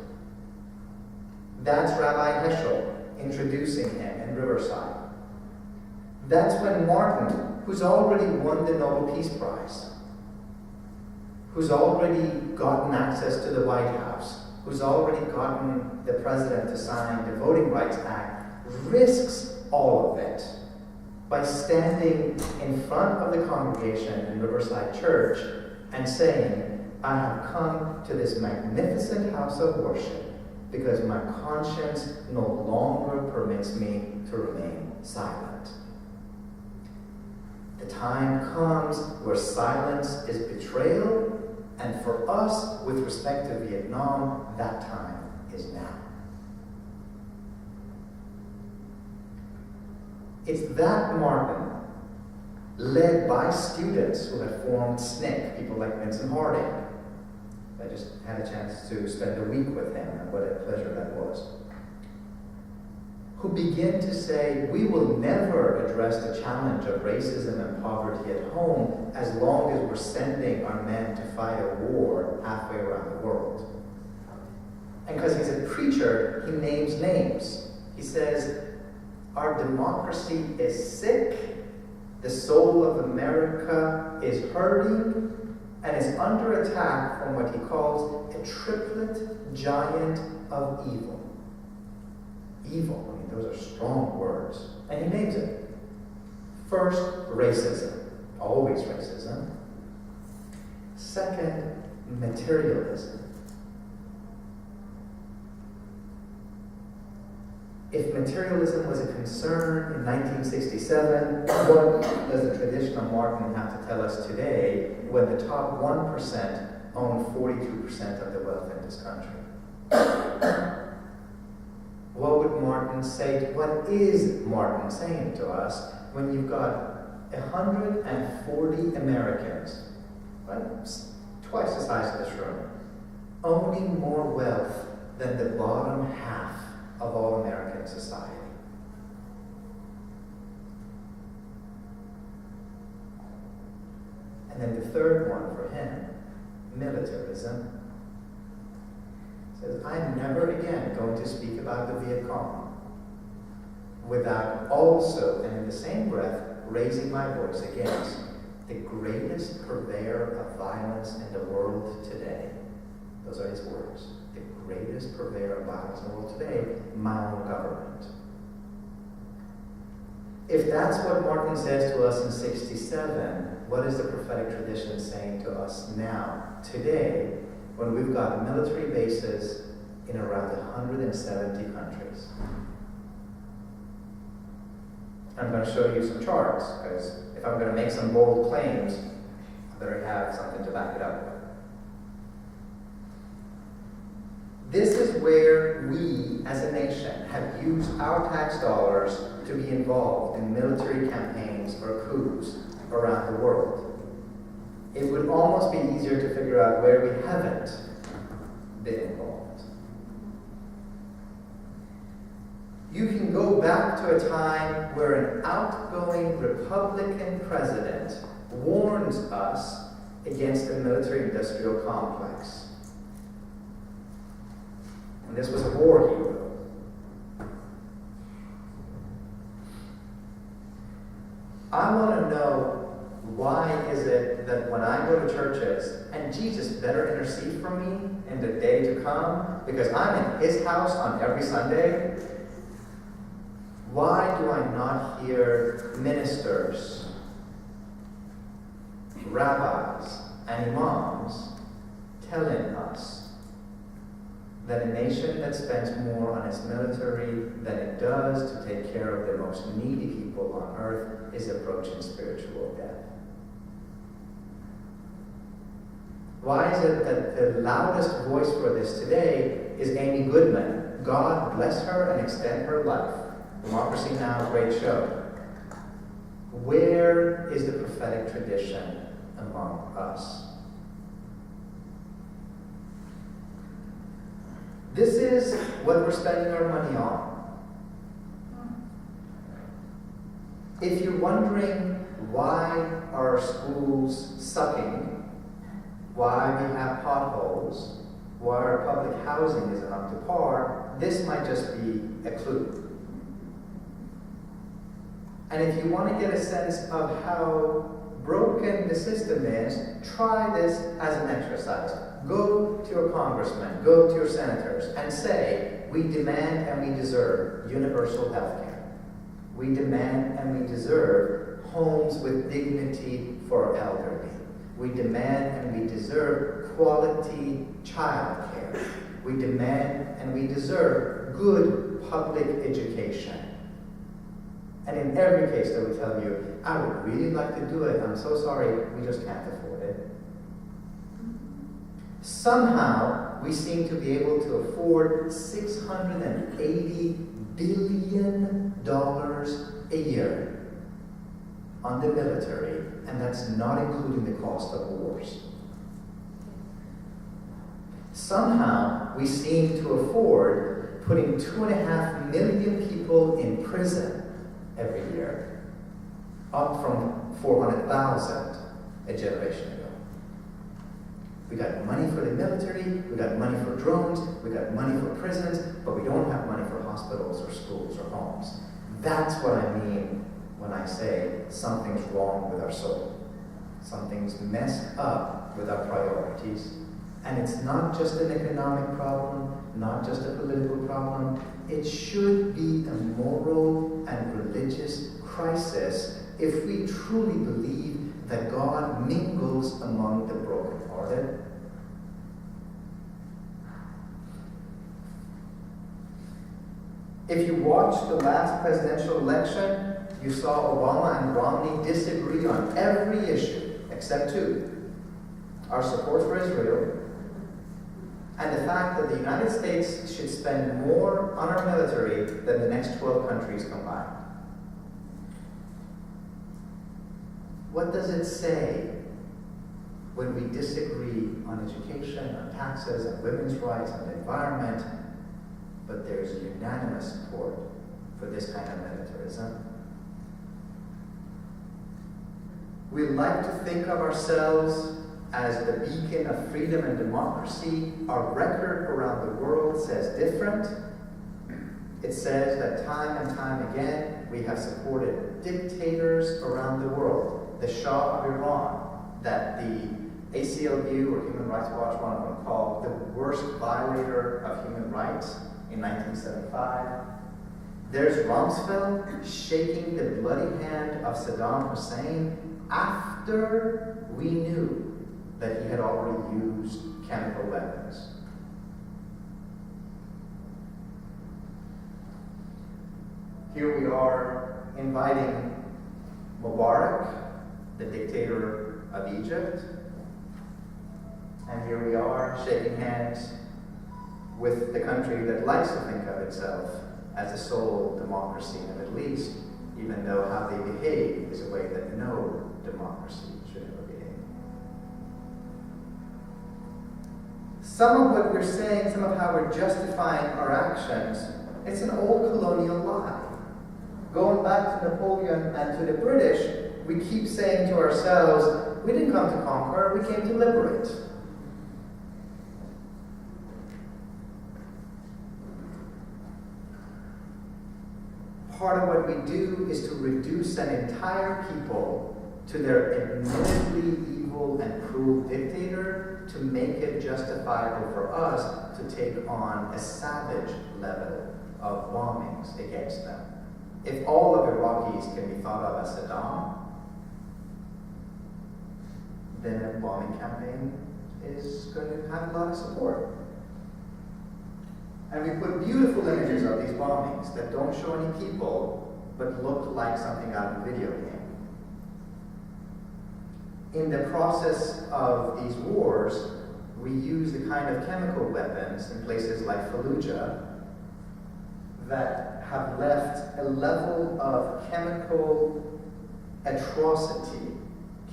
That's Rabbi Heschel introducing him in Riverside. That's when Martin, who's already won the Nobel Peace Prize, who's already gotten access to the White House, who's already gotten the president to sign the Voting Rights Act, risks all of it by standing in front of the congregation in Riverside Church and saying, I have come to this magnificent house of worship because my conscience no longer permits me to remain silent. The time comes where silence is betrayal, and for us, with respect to Vietnam, that time is now. It's that Martin, led by students who had formed SNCC, people like Vincent Harding. I just had a chance to spend a week with him, and what a pleasure that was. Who begin to say, we will never address the challenge of racism and poverty at home as long as we're sending our men to fight a war halfway around the world. And because he's a preacher, he names names. He says, our democracy is sick, the soul of America is hurting, and is under attack from what he calls a triplet giant of evil. Evil. Those are strong words. And he names it. First, racism. Always racism. Second, materialism. If materialism was a concern in 1967, what does the tradition of Martin have to tell us today when the top 1% own 42% of the wealth in this country? What would Martin say? What is Martin saying to us when you've got 140 Americans, right, twice the size of this room, owning more wealth than the bottom half of all American society? And then the third one for him, militarism. Says, I'm never again going to speak about the Viet Cong without also, and in the same breath, raising my voice against the greatest purveyor of violence in the world today, Those are his words. The greatest purveyor of violence in the world today, my own government. If that's what Martin says to us in 67, what is the prophetic tradition saying to us now, today, when we've got military bases in around 170 countries? I'm going to show you some charts, because if I'm going to make some bold claims, I better have something to back it up with. This is where we, as a nation, have used our tax dollars to be involved in military campaigns or coups around the world. It would almost be easier to figure out where we haven't been involved. You can go back to a time where an outgoing Republican president warns us against the military-industrial complex. And this was a war hero. I want to know, why is it that when I go to churches, and Jesus better intercede for me in the day to come, because I'm in his house on every Sunday, why do I not hear ministers, rabbis, and imams telling us that a nation that spends more on its military than it does to take care of the most needy people on earth is approaching spiritual death? Why is it that the loudest voice for this today is Amy Goodman? God bless her and extend her life. Democracy Now! Great show. Where is the prophetic tradition among us? This is what we're spending our money on. If you're wondering why our schools sucking, why we have potholes, why our public housing isn't up to par, this might just be a clue. And if you want to get a sense of how broken the system is, try this as an exercise. Go to your congressman, go to your senators, and say, we demand and we deserve universal health care. We demand and we deserve homes with dignity for our elderly. We demand and we deserve quality child care. We demand and we deserve good public education. And in every case, they will tell you, I would really like to do it. I'm so sorry, we just can't afford it. Somehow, we seem to be able to afford $680 billion a year on the military, and that's not including the cost of wars. Somehow, we seem to afford putting 2.5 million people in prison every year, up from 400,000 a generation ago. We got money for the military, we got money for drones, we got money for prisons, but we don't have money for hospitals or schools or homes. That's what I mean when I say something's wrong with our soul. Something's messed up with our priorities. And it's not just an economic problem, not just a political problem. It should be a moral and religious crisis if we truly believe that God mingles among the brokenhearted. If you watched the last presidential election, you saw Obama and Romney disagree on every issue except two: our support for Israel and the fact that the United States should spend more on our military than the next 12 countries combined. What does it say when we disagree on education, on taxes, on women's rights, on the environment, but there's unanimous support for this kind of militarism? We like to think of ourselves as the beacon of freedom and democracy. Our record around the world says different. It says that time and time again we have supported dictators around the world. The Shah of Iran, that the ACLU, or Human Rights Watch, one of them, called the worst violator of human rights in 1975. There's Rumsfeld shaking the bloody hand of Saddam Hussein after we knew that he had already used chemical weapons. Here we are inviting Mubarak, the dictator of Egypt, and here we are shaking hands with the country that likes to think of itself as a sole democracy in the Middle East, even though how they behave is a way that no democracy should ever behave. Some of what we're saying, some of how we're justifying our actions, it's an old colonial lie. Going back to Napoleon and to the British, we keep saying to ourselves, we didn't come to conquer, we came to liberate. Part of what we do is to reduce an entire people to their admittedly evil and cruel dictator to make it justifiable for us to take on a savage level of bombings against them. If all of Iraqis can be thought of as Saddam, then a bombing campaign is going to have a lot of support. And we put beautiful images of these bombings that don't show any people, but look like something out of a video game. In the process of these wars, we use the kind of chemical weapons in places like Fallujah that have left a level of chemical atrocity,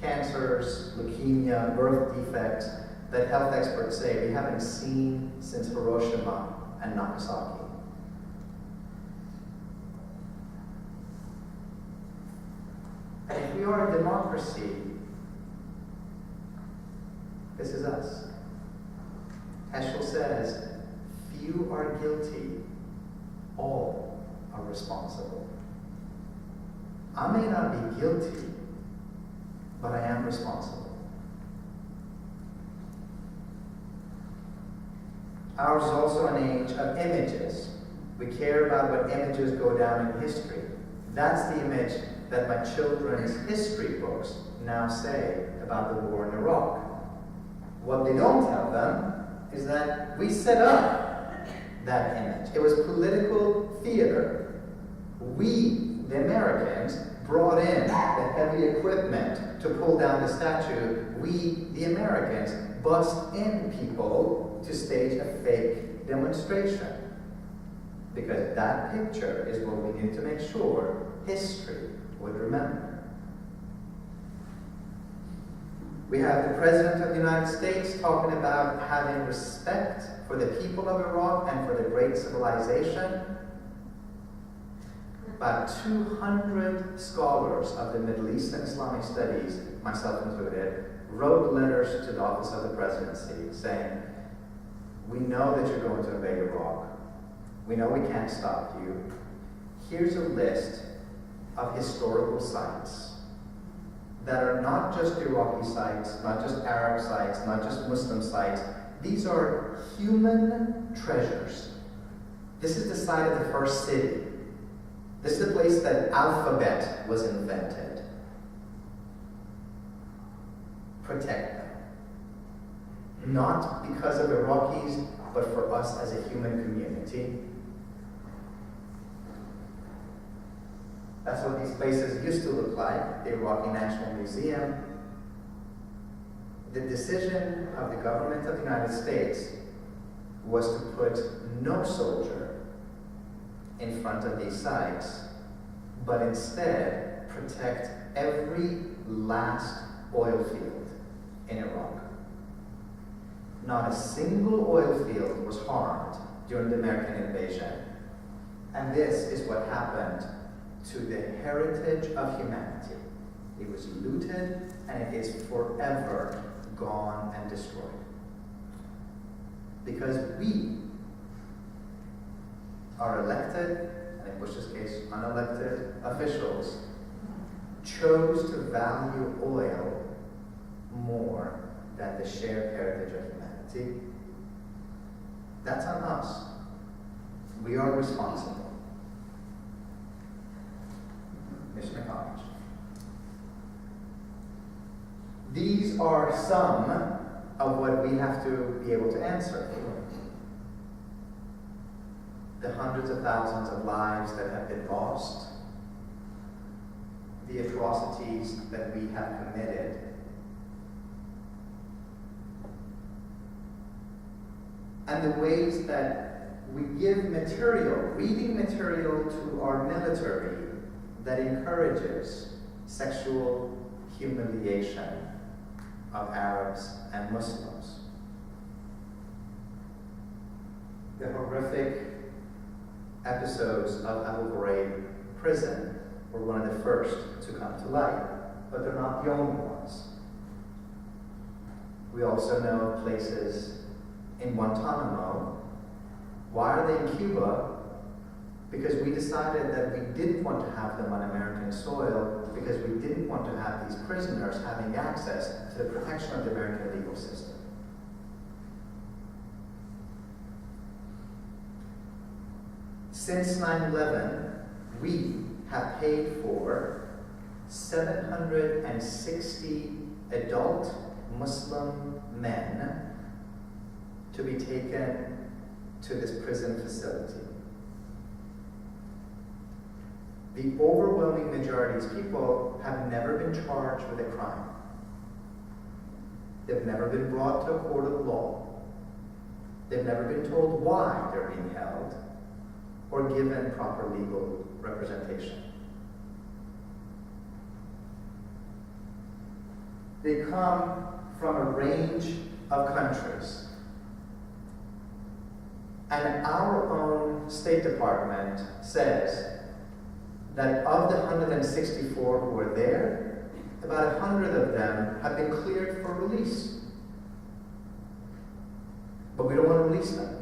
cancers, leukemia, birth defects, that health experts say we haven't seen since Hiroshima and Nagasaki. And if we are a democracy, this is us. Heschel says, few are guilty, all are responsible. I may not be guilty, but I am responsible. Ours is also an age of images. We care about what images go down in history. That's the image that my children's history books now say about the war in Iraq. What they don't tell them is that we set up that image. It was political theater. We, the Americans, brought in the heavy equipment to pull down the statue. We, the Americans, bussed in people to stage a fake demonstration. Because that picture is what we need to make sure history would remember. We have the President of the United States talking about having respect for the people of Iraq and for the great civilization. About 200 scholars of the Middle East and Islamic studies, myself included, wrote letters to the office of the presidency saying, we know that you're going to invade Iraq. We know we can't stop you. Here's a list of historical sites that are not just Iraqi sites, not just Arab sites, not just Muslim sites. These are human treasures. This is the site of the first city. This is the place that alphabet was invented. Protect them. Not because of Iraqis, but for us as a human community. That's what these places used to look like, the Iraqi National Museum. The decision of the government of the United States was to put no soldier in front of these sites, but instead protect every last oil field in Iraq. Not a single oil field was harmed during the American invasion. And this is what happened to the heritage of humanity. It was looted, and it is forever gone and destroyed. Because we are elected, and in Bush's case, unelected officials, chose to value oil more than the shared heritage of humanity. That's on us. We are responsible. Mission accomplished. These are some of what we have to be able to answer. The hundreds of thousands of lives that have been lost, the atrocities that we have committed, and the ways that we give material, reading material to our military that encourages sexual humiliation of Arabs and Muslims. The horrific episodes of Abu Ghraib prison were one of the first to come to light, but they're not the only ones. We also know of places in Guantanamo. Why are they in Cuba? Because we decided that we didn't want to have them on American soil, because we didn't want to have these prisoners having access to the protection of the American legal system. Since 9/11, we have paid for 760 adult Muslim men to be taken to this prison facility. The overwhelming majority of these people have never been charged with a crime. They've never been brought to a court of law. They've never been told why they're being held or given proper legal representation. They come from a range of countries. And our own State Department says that of the 164 who are there, about 100 of them have been cleared for release. But we don't want to release them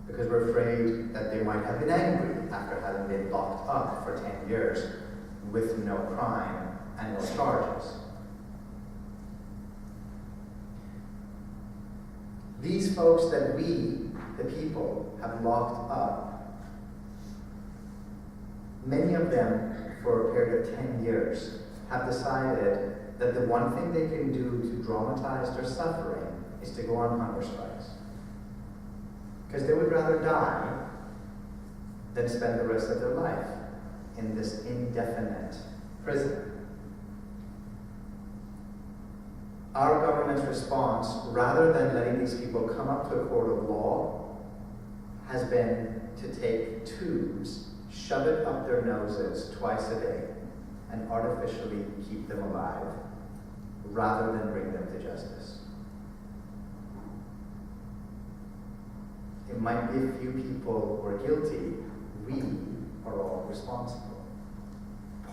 because we're afraid that they might have been angry after having been locked up for 10 years with no crime and no charges. These folks that we, the people, have locked up, many of them, for a period of 10 years, have decided that the one thing they can do to dramatize their suffering is to go on hunger strikes. Because they would rather die than spend the rest of their life in this indefinite prison. Our government's response, rather than letting these people come up to a court of law, has been to take tubes, shove it up their noses twice a day, and artificially keep them alive, rather than bring them to justice. It might be a few people who are guilty. We are all responsible.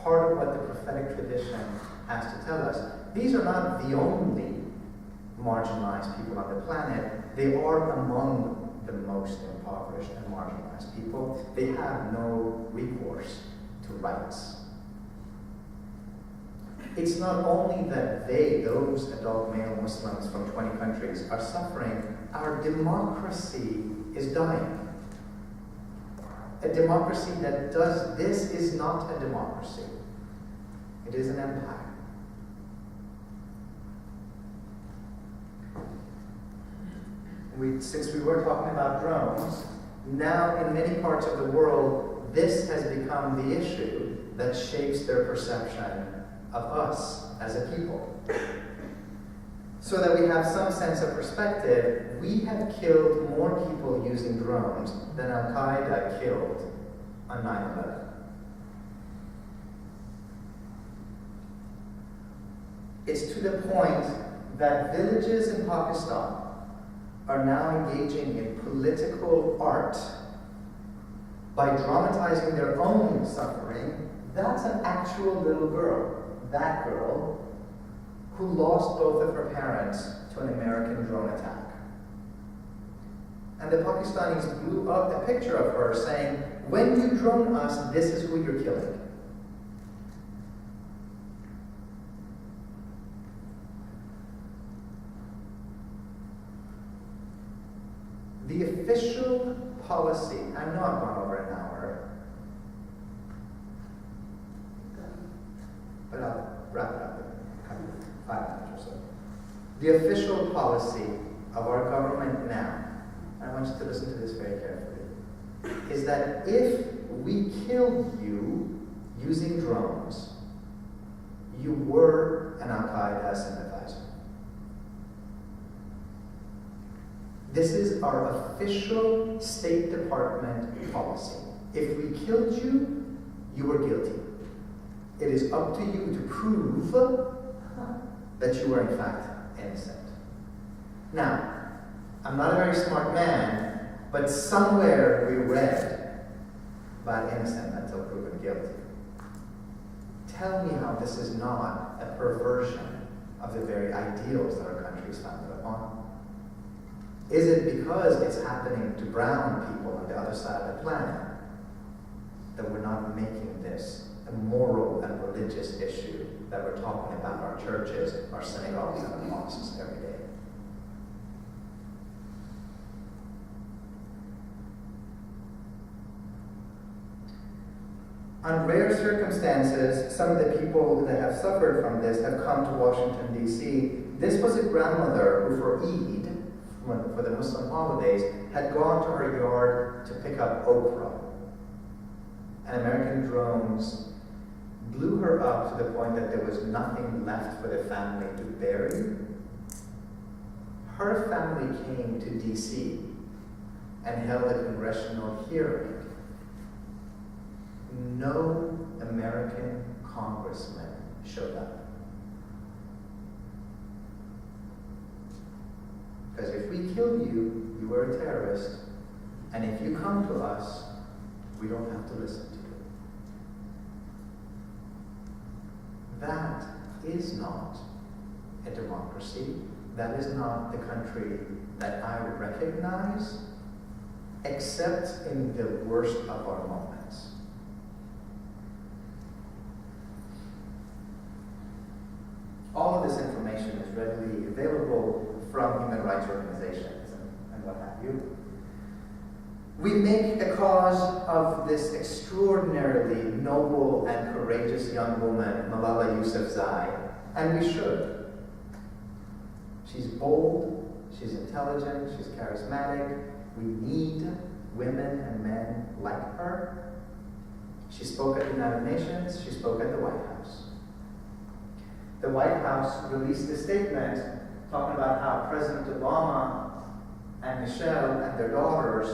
Part of what the prophetic tradition has to tell us, these are not the only marginalized people on the planet. They are among the most impoverished and marginalized people. They have no recourse to rights. It's not only that those adult male Muslims from 20 countries, are suffering. Our democracy is dying. A democracy that does this is not a democracy. It is an empire. Since we were talking about drones, now in many parts of the world, this has become the issue that shapes their perception of us as a people. So that we have some sense of perspective, we have killed more people using drones than Al-Qaeda killed on 9/11. It's to the point that villages in Pakistan are now engaging in political art by dramatizing their own suffering. That's an actual little girl, that girl, who lost both of her parents to an American drone attack. And the Pakistanis blew up a picture of her saying, "When you drone us, this is who you're killing." The official policy, I know I've gone over an hour, but I'll wrap it up in 5 minutes or so. The official policy of our government now, and I want you to listen to this very carefully, is that if we killed you using drones, you were an Al-Qaeda sympathizer. This is our official State Department policy. If we killed you, you were guilty. It is up to you to prove that you were in fact innocent. Now, I'm not a very smart man, but somewhere we read about innocent until proven guilty. Tell me how this is not a perversion of the very ideals that our country is founded upon. Is it because it's happening to brown people on the other side of the planet that we're not making this a moral and religious issue that we're talking about in our churches, our synagogues, and our mosques every day? On rare circumstances, some of the people that have suffered from this have come to Washington, D.C. This was a grandmother who, for Eid, for the Muslim holidays, had gone to her yard to pick up okra. And American drones blew her up to the point that there was nothing left for the family to bury. Her family came to D.C. and held a congressional hearing. No American congressman showed up. Because if we kill you, you were a terrorist, and if you come to us, we don't have to listen to you. That is not a democracy. That is not the country that I would recognize, except in the worst of our moments. All of this information is readily available from human rights organizations and what have you. We make a cause of this extraordinarily noble and courageous young woman, Malala Yousafzai, and we should. She's bold, she's intelligent, she's charismatic. We need women and men like her. She spoke at the United Nations, she spoke at the White House. The White House released a statement talking about how President Obama and Michelle and their daughters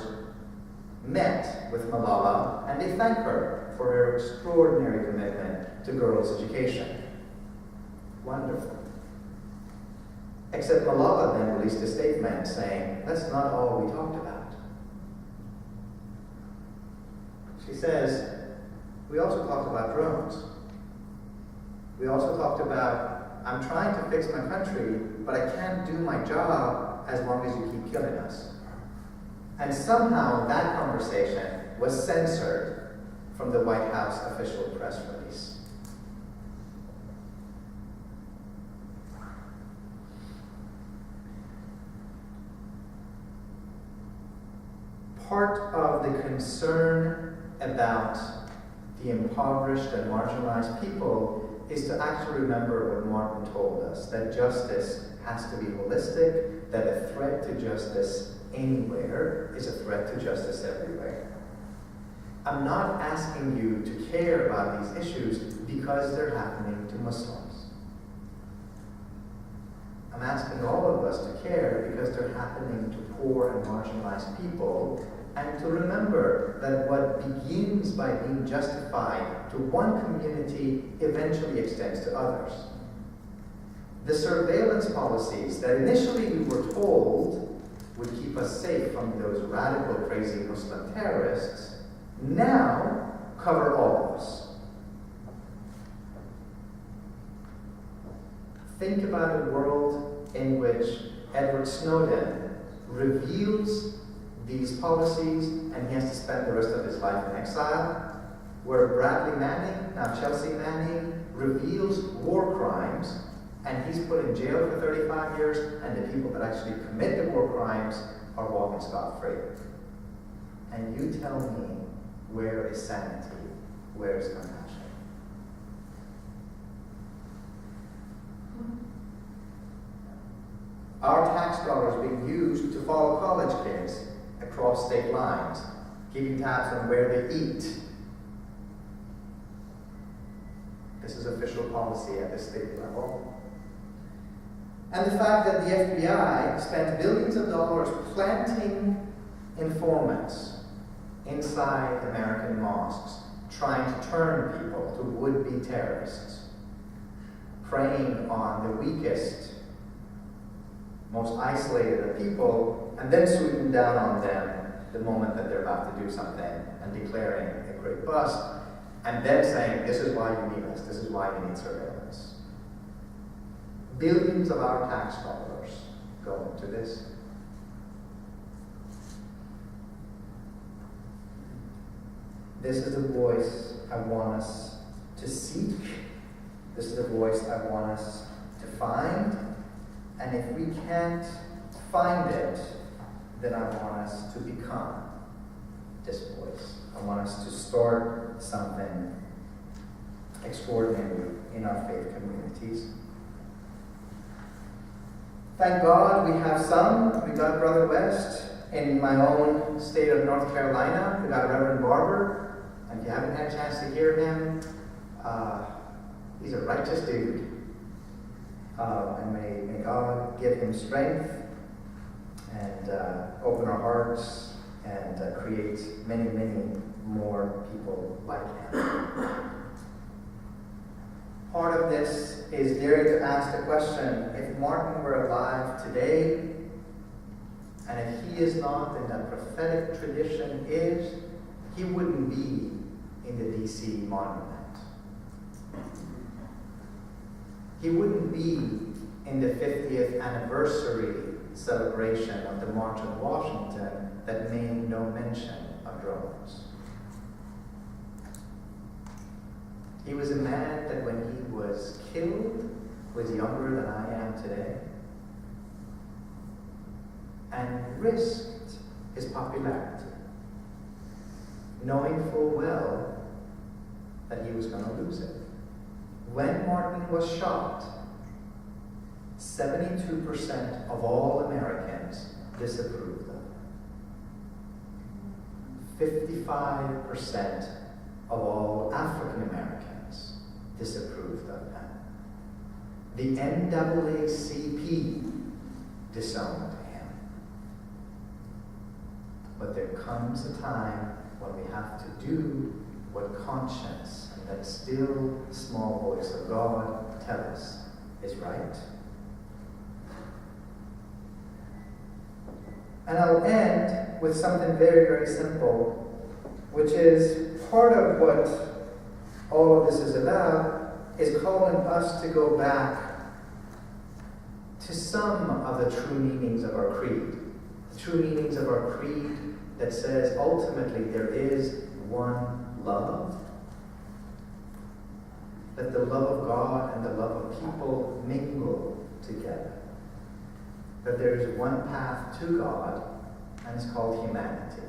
met with Malala, and they thank her for her extraordinary commitment to girls' education. Wonderful. Except Malala then released a statement saying, that's not all we talked about. She says, we also talked about drones. We also talked about, I'm trying to fix my country, but I can't do my job as long as you keep killing us. And somehow that conversation was censored from the White House official press release. Part of the concern about the impoverished and marginalized people is to actually remember what Martin told us, that justice has to be holistic, that a threat to justice anywhere is a threat to justice everywhere. I'm not asking you to care about these issues because they're happening to Muslims. I'm asking all of us to care because they're happening to poor and marginalized people, and to remember that what begins by being justified to one community eventually extends to others. The surveillance policies that initially we were told would keep us safe from those radical, crazy Muslim terrorists now cover all of us. Think about a world in which Edward Snowden reveals these policies and he has to spend the rest of his life in exile, where Bradley Manning, now Chelsea Manning, reveals war crimes and he's put in jail for 35 years, and the people that actually commit the war crimes are walking scot-free. And you tell me, where is sanity? Where is compassion? Our tax dollars being used to follow college kids across state lines, keeping tabs on where they eat. This is official policy at the state level. And the fact that the FBI spent billions of dollars planting informants inside American mosques, trying to turn people to would-be terrorists, preying on the weakest, most isolated of people, and then swooping down on them the moment that they're about to do something and declaring a great bust, and then saying, this is why you need us, this is why you need surveillance. Billions of our tax dollars go into this. This is the voice I want us to seek. This is the voice I want us to find. And if we can't find it, then I want us to become this voice. I want us to start something extraordinary in our faith communities. Thank God we have some. We got Brother West. In my own state of North Carolina, we got Reverend Barber. And if you haven't had a chance to hear him, he's a righteous dude. And may God give him strength and open our hearts and create many, many more people like him. Part of this is daring to ask the question, if Martin were alive today, and if he is not, then the prophetic tradition is, he wouldn't be in the DC monument. He wouldn't be in the 50th anniversary celebration of the March on Washington that made no mention of drones. He was a man that when he was killed was younger than I am today, and risked his popularity, knowing full well that he was going to lose it. When Martin was shot, 72% of all Americans disapproved of him. 55% of all African Americans disapproved of him. The NAACP disowned him. But there comes a time when we have to do what conscience and that still small voice of God tell us is right. And I'll end with something very, very simple, which is part of what all of this is about, is calling us to go back to some of the true meanings of our creed. The true meanings of our creed that says ultimately there is one love, that the love of God and the love of people mingle together, that there is one path to God, and it's called humanity.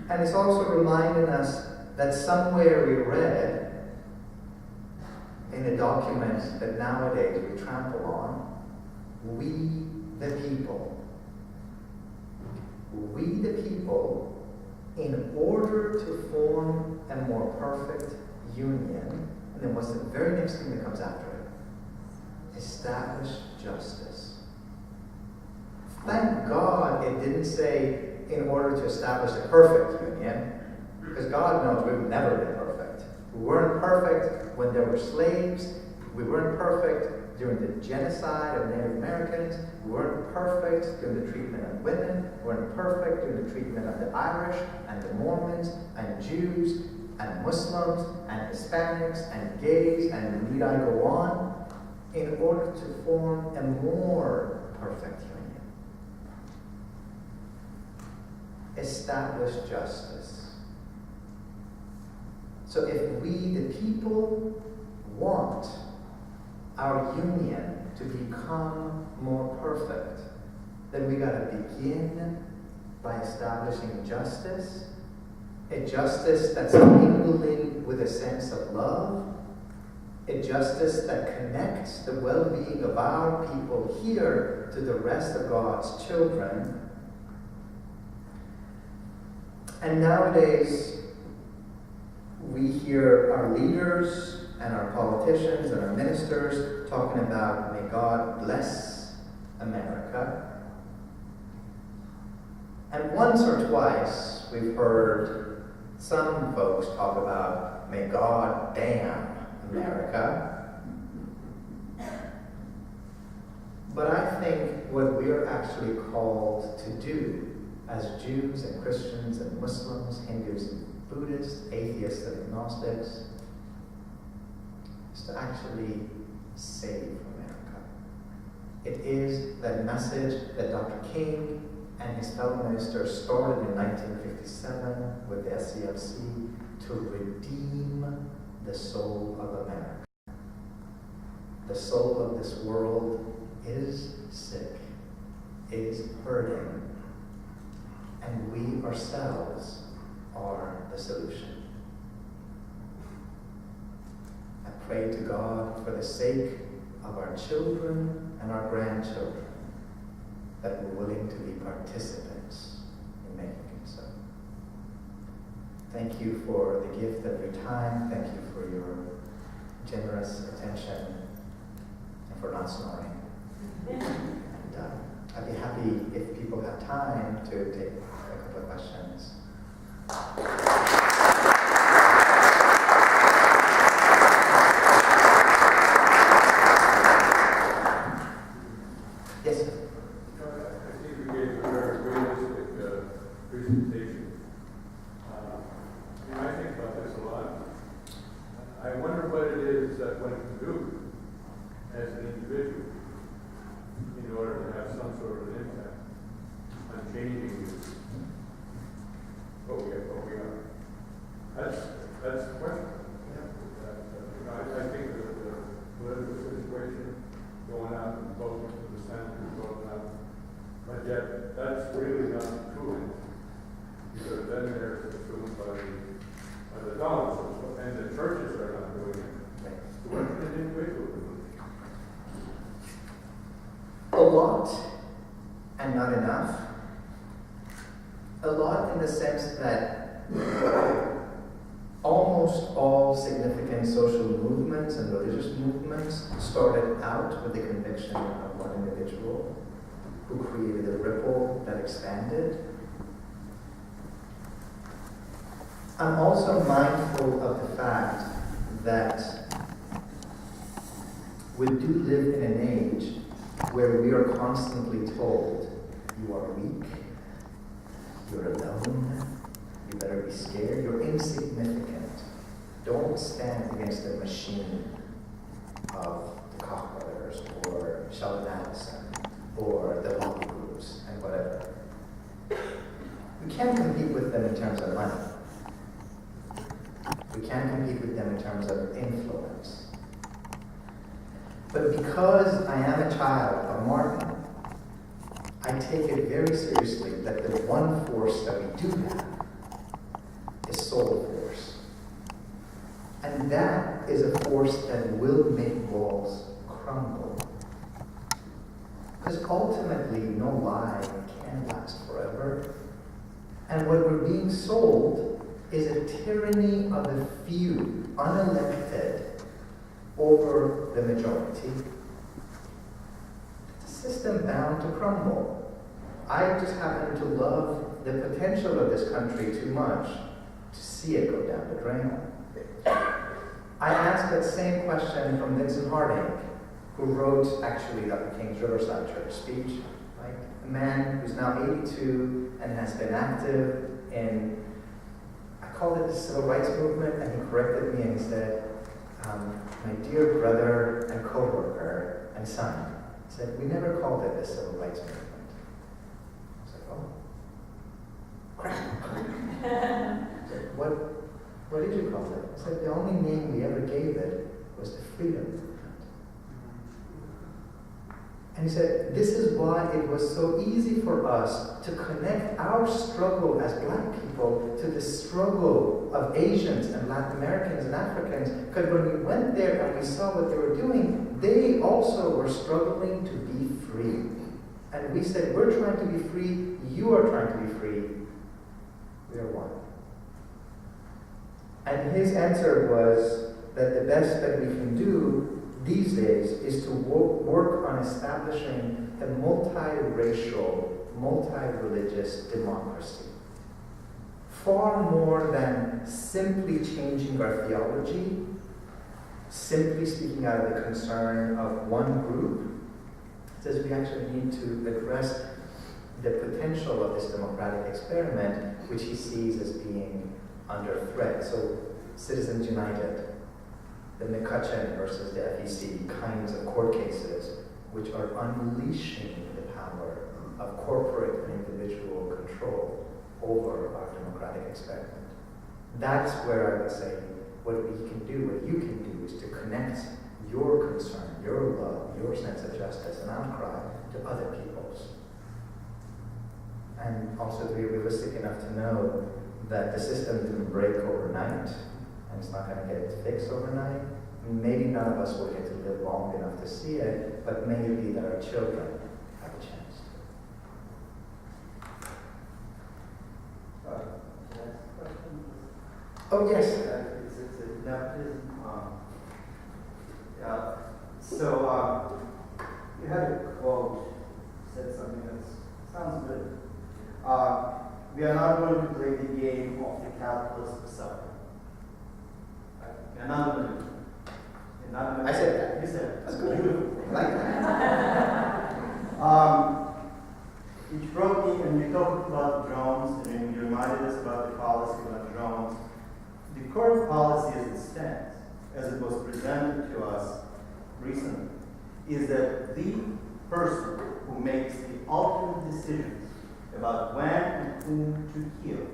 And it's also reminding us that somewhere we read in a document that nowadays we trample on, we the people, in order to form a more perfect union, and then what's the very next thing that comes after it? Establish justice. Thank God it didn't say in order to establish a perfect union, because God knows we've never been perfect. We weren't perfect when there were slaves. We weren't perfect during the genocide of Native Americans. We weren't perfect during the treatment of women. We weren't perfect during the treatment of the Irish and the Mormons and Jews and Muslims and Hispanics and gays, and need I go on, in order to form a more perfect union. Establish justice. So if we, the people, want our union to become more perfect, then we got to begin by establishing justice, a justice that's mingling with a sense of love, a justice that connects the well-being of our people here to the rest of God's children. And nowadays, we hear our leaders and our politicians and our ministers talking about, may God bless America. And once or twice, we've heard some folks talk about, may God damn America. But I think what we're actually called to do as Jews and Christians and Muslims, Hindus and Buddhists, atheists and agnostics, is to actually save America. It is that message that Dr. King and his fellow ministers started in 1957 with the SCFC to redeem the soul of America. The soul of this world is sick, is hurting, and we ourselves are the solution. I pray to God for the sake of our children and our grandchildren that we're willing to be participants in making it so. Thank you for the gift of your time. Thank you for your generous attention and for not snoring. And I'd be happy if people have time to take a couple of questions. Yes, sir. I think you gave a very realistic presentation. I think about this a lot. I wonder what it is that one can do as an individual in order to have some sort of an impact on changing what we are. That's the question. I think the political situation going out and voting for the Senate and voting out, but yet that's really not true, because then they're consumed by the dollars, and the churches are not doing it. So what can an individual do? A lot, and not enough. A lot in the sense that almost all significant social movements and religious movements started out with the conviction of one individual who created a ripple that expanded. I'm also mindful of the fact that we do live in an age where we are constantly told, you are weak, you're alone, you better be scared, you're insignificant. Don't stand against the machine of the Koch brothers or Sheldon Adelson or the lobby groups and whatever. We can't compete with them in terms of money. We can't compete with them in terms of influence. But because I am a child of Martin, I take it very seriously that the one force that we do have is soul force. And that is a force that will make walls crumble. Because ultimately, no lie can last forever. And what we're being sold is a tyranny of the few, unelected, over the majority. It's a system bound to crumble. I just happen to love the potential of this country too much to see it go down the drain. I asked that same question from Vincent Harding, who wrote actually Dr. King's Riverside Church speech, right? A man who's now 82 and has been active in, I called it the civil rights movement, and he corrected me and he said, my dear brother and co-worker and son, said, we never called it the civil rights movement. I was like, oh, crap. I said, what did you call it? I said, the only name we ever gave it was the freedom movement. And he said, this is why it was so easy for us to connect our struggle as black people to the struggle of Asians and Latin Americans and Africans. Because when we went there and we saw what they were doing, they also were struggling to be free. And we said, we're trying to be free, you are trying to be free, we are one. And his answer was that the best that we can do these days is to work on establishing a multiracial, multi-religious democracy. Far more than simply changing our theology, simply speaking out of the concern of one group, it says we actually need to address the potential of this democratic experiment, which he sees as being under threat. So, Citizens United, the McCutcheon versus the FEC kinds of court cases, which are unleashing the power of corporate and individual control over our democratic experiment. That's where I would say what we can do, what you can do, is to connect your concern, your love, your sense of justice and outcry to other people's. And also to be realistic enough to know that the system didn't break overnight, and it's not going to get fixed overnight. Maybe none of us will get to live long enough to see it, but maybe that our children have a chance to. Last question. Oh, yes. It's a nepotism. So you had a quote, said something that sounds good. We are not going to play the game of the capitalist suffering. We are not going to. I said that. You said it. That's good. Beautiful. I like that. It brought me, and you talked about drones, and you reminded us about the policy about drones. The current policy as it stands, as it was presented to us recently, is that the person who makes the ultimate decisions about when and whom to kill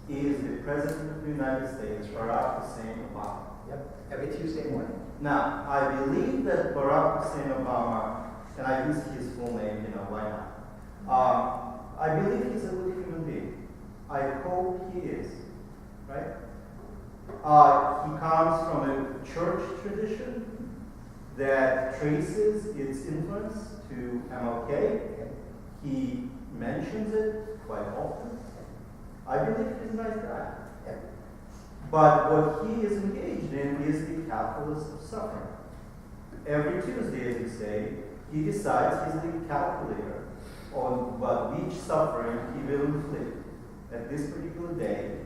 is the President of the United States, Barack Hussein Obama. Yep, every Tuesday morning. Now, I believe that Barack Hussein Obama, and I use his full name, why not? I believe he's a good human being. I hope he is, right? He comes from a church tradition that traces its influence to MLK. He mentions it quite often. I believe he's a nice guy. But what he is engaged in is the capitalist of suffering. Every Tuesday, as you say, he decides he's the calculator on which suffering he will inflict at this particular day.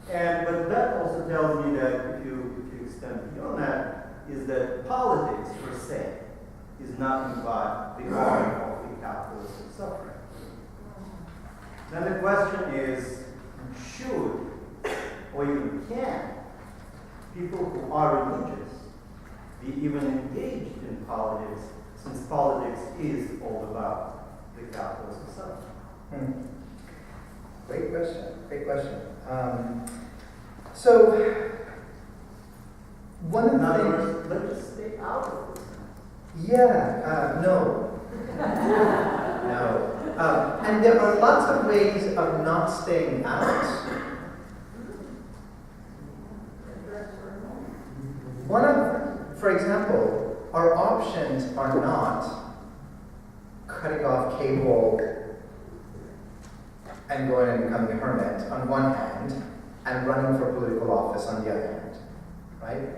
But that also tells me that if you extend beyond that, is that politics per se is not the origin of the capitalist of suffering. Then the question is, should or even can people who are religious be even engaged in politics, since politics is all about the capitalist of suffering? Great question. Great question. So, one of the In other things. words, let's just stay out of this. Yeah, no. No. And there are lots of ways of not staying out. For example, our options are not cutting off cable and going and becoming a hermit on one hand, and running for political office on the other hand, right?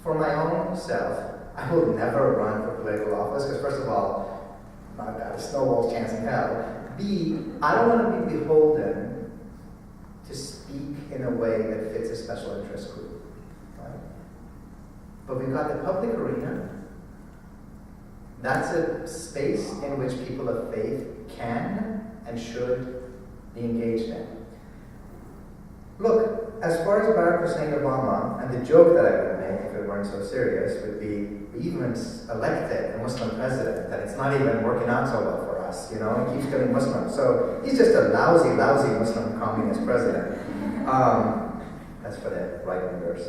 For my own self, I will never run for political office because, first of all, I've got a snowball's chance in hell. B, I don't want to be beholden to speak in a way that fits a special interest group, right? But we've got the public arena. That's a space in which people of faith can and should be engaged in. Look, as far as Barack Hussein Obama, and the joke that I would make if it weren't so serious would be, we even elected a Muslim president, that it's not even working out so well for us, he keeps getting Muslims. So he's just a lousy Muslim communist president. That's for the right-wingers.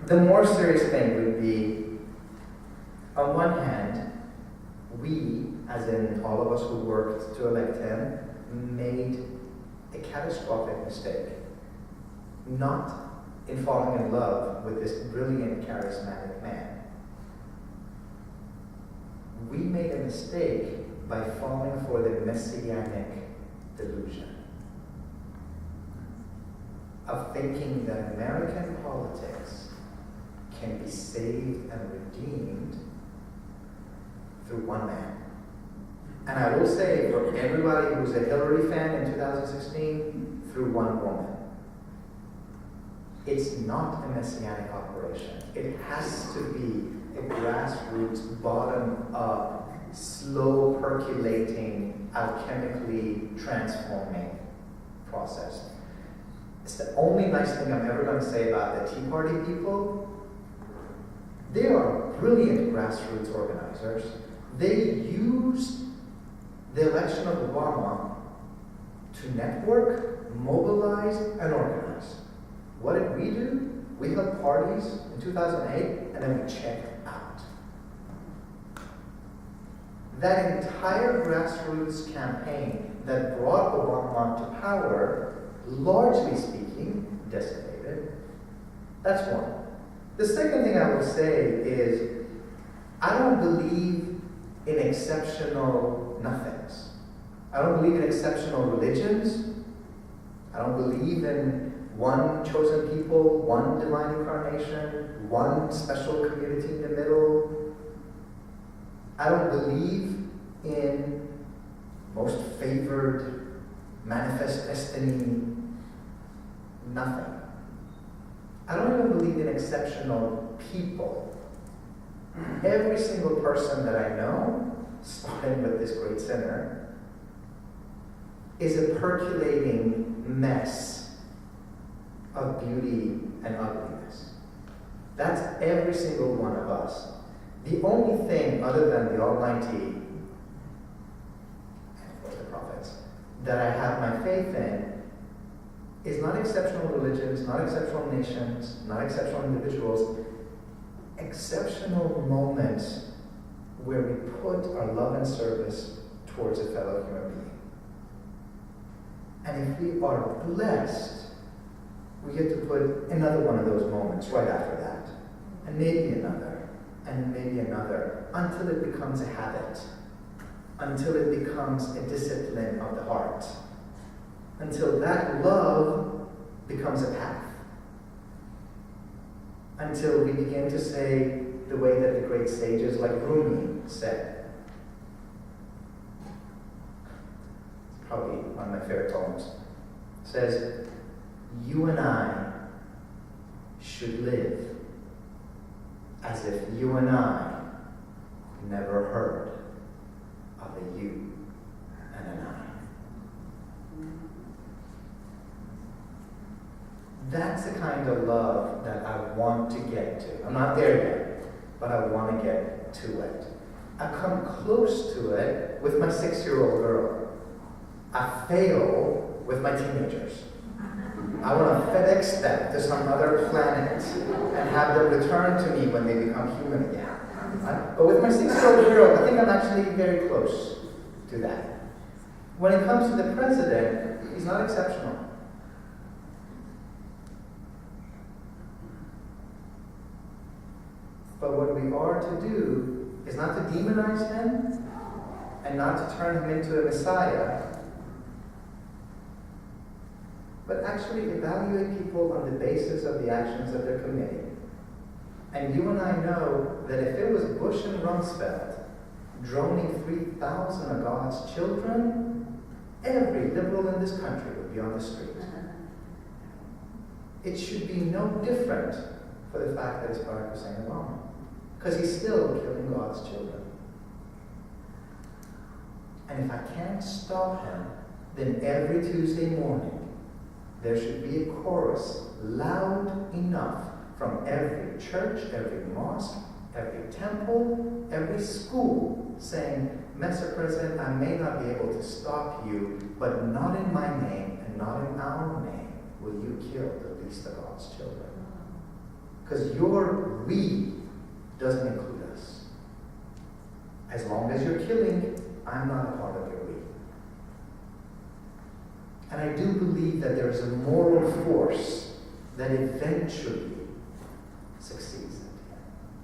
The more serious thing would be, On one hand, we, as in all of us who worked to elect him, made a catastrophic mistake. Not in falling in love with this brilliant, charismatic man. We made a mistake by falling for the messianic delusion of thinking that American politics can be saved and redeemed through one man. And I will say, for everybody who's a Hillary fan in 2016, through one woman. It's not a messianic operation. It has to be a grassroots, bottom-up, slow percolating, alchemically transforming process. It's the only nice thing I'm ever going to say about the Tea Party people. They are brilliant grassroots organizers. They used the election of Obama to network, mobilize, and organize. What did we do? We held parties in 2008, and then we checked out. That entire grassroots campaign that brought Obama to power, largely speaking, decimated. That's one. The second thing I will say is, I don't believe in exceptional nothings. I don't believe in exceptional religions. I don't believe in one chosen people, one divine incarnation, one special community in the middle. I don't believe in most favored, manifest destiny, nothing. I don't even believe in exceptional people. Every single person that I know, starting with this great sinner, is a percolating mess of beauty and ugliness. That's every single one of us. The only thing other than the Almighty, and of course the prophets, that I have my faith in is not exceptional religions, not exceptional nations, not exceptional individuals, exceptional moments where we put our love and service towards a fellow human being. And if we are blessed, we get to put another one of those moments right after that, and maybe another, and maybe another, until it becomes a habit, until it becomes a discipline of the heart, until that love becomes a path, until we begin to say the way that the great sages like Rumi said. It's probably one of my favorite poems. It says, "You and I should live as if you and I never heard of a you and an I." That's the kind of love that I want to get to. I'm not there yet, but I want to get to it. I come close to it with my 6-year-old girl. I fail with my teenagers. I want to FedEx them to some other planet and have them return to me when they become human again. But with my 6-year-old girl, I think I'm actually very close to that. When it comes to the president, he's not exceptional. But what we are to do is not to demonize him and not to turn him into a messiah, but actually evaluate people on the basis of the actions that they're committing. And you and I know that if it was Bush and Rumsfeld droning 3,000 of God's children, every liberal in this country would be on the street. It should be no different for the fact that it's Barack Hussein Obama, because he's still killing God's children. And if I can't stop him, then every Tuesday morning, there should be a chorus loud enough from every church, every mosque, every temple, every school saying, "Mr. President, I may not be able to stop you, but not in my name and not in our name will you kill the least of God's children." Because your "we" doesn't include us. As long as you're killing, I'm not a part of your we. And I do believe that there is a moral force that eventually succeeds.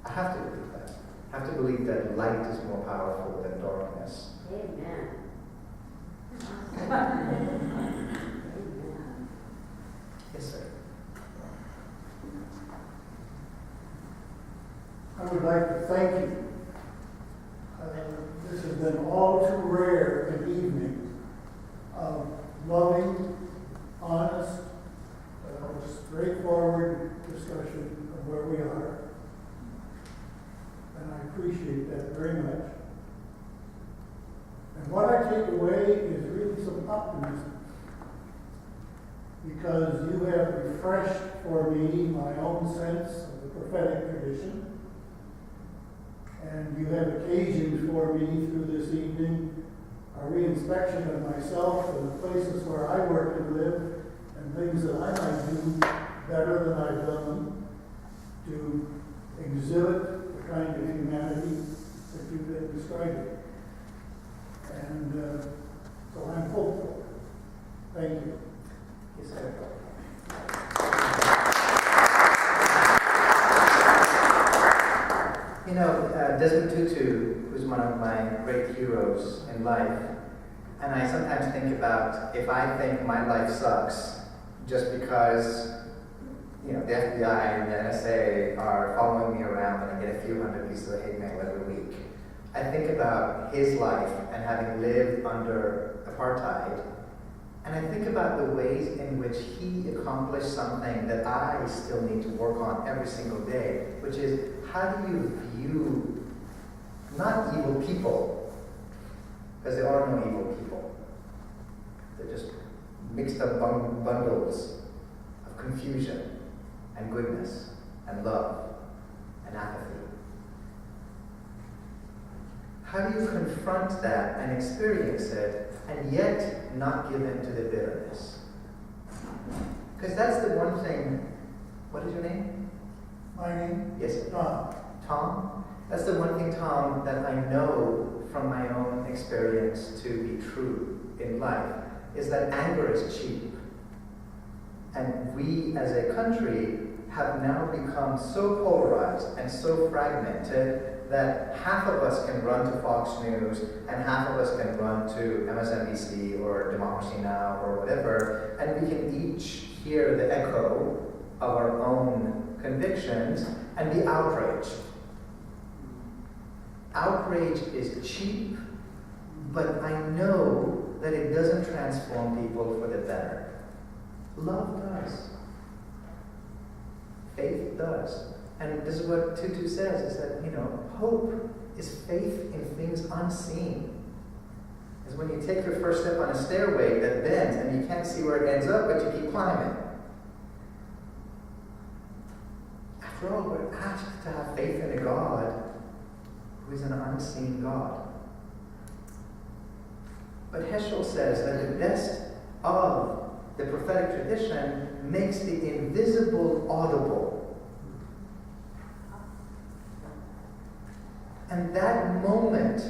I have to believe that. I have to believe that light is more powerful than darkness. Amen. Yes, sir. I would like to thank you. This has been all too rare an evening of loving, honest, straightforward discussion of where we are. And I appreciate that very much. And what I take away is really some optimism, because you have refreshed for me my own sense of the prophetic tradition. And you have occasioned for me through this evening a reinspection of myself and the places where I work and live and things that I might do better than I've done to exhibit the kind of humanity that you've been describing. And so I'm hopeful. Thank you. Yes, sir. You know, Desmond Tutu, who's one of my great heroes in life, and I sometimes think about if I think my life sucks just because, you know, the FBI and the NSA are following me around and I get a few hundred pieces of hate mail every week. I think about his life and having lived under apartheid, and I think about the ways in which he accomplished something that I still need to work on every single day, which is how do you view not evil people, because there are no evil people. They're just mixed up bundles of confusion and goodness and love and apathy. How do you confront that and experience it and yet not give in to the bitterness? Because that's the one thing. What is your name? My name? Yes, Tom. Tom? That's the one thing, Tom, that I know from my own experience to be true in life, is that anger is cheap. And we as a country have now become so polarized and so fragmented that half of us can run to Fox News and half of us can run to MSNBC or Democracy Now! Or whatever, and we can each hear the echo of our own convictions and be outraged. Outrage is cheap, but I know that it doesn't transform people for the better. Love does. Faith does. And this is what Tutu says, is that, you know, hope is faith in things unseen. It's when you take your first step on a stairway that bends and you can't see where it ends up, but you keep climbing. After all, we're asked to have faith in a God who is an unseen God. But Heschel says that the best of the prophetic tradition makes the invisible audible. And that moment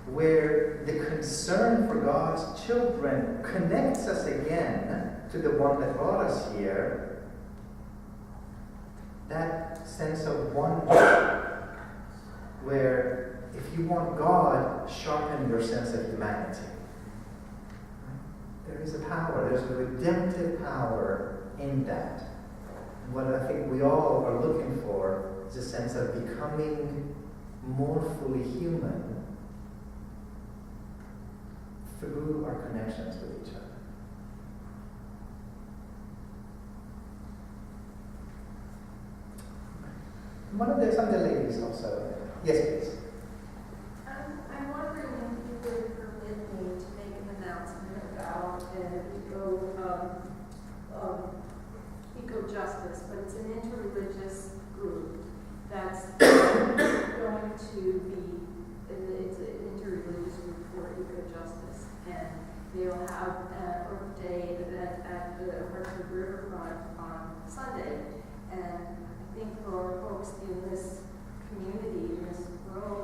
where the concern for God's children connects us again to the one that brought us here, that sense of wonder, where if you want God, sharpen your sense of humanity. There is a power, there's a redemptive power in that. And what I think we all are looking for is a sense of becoming more fully human through our connections with each other. Some of the ladies also. Yes, please. I'm wondering if you would permit me to make an announcement about eco-justice, but it's an interreligious group that's going to be, it's an interreligious group for eco-justice, and they'll have an Earth Day event at the Hartford Riverfront on Sunday, and I think for folks in this community, in this room,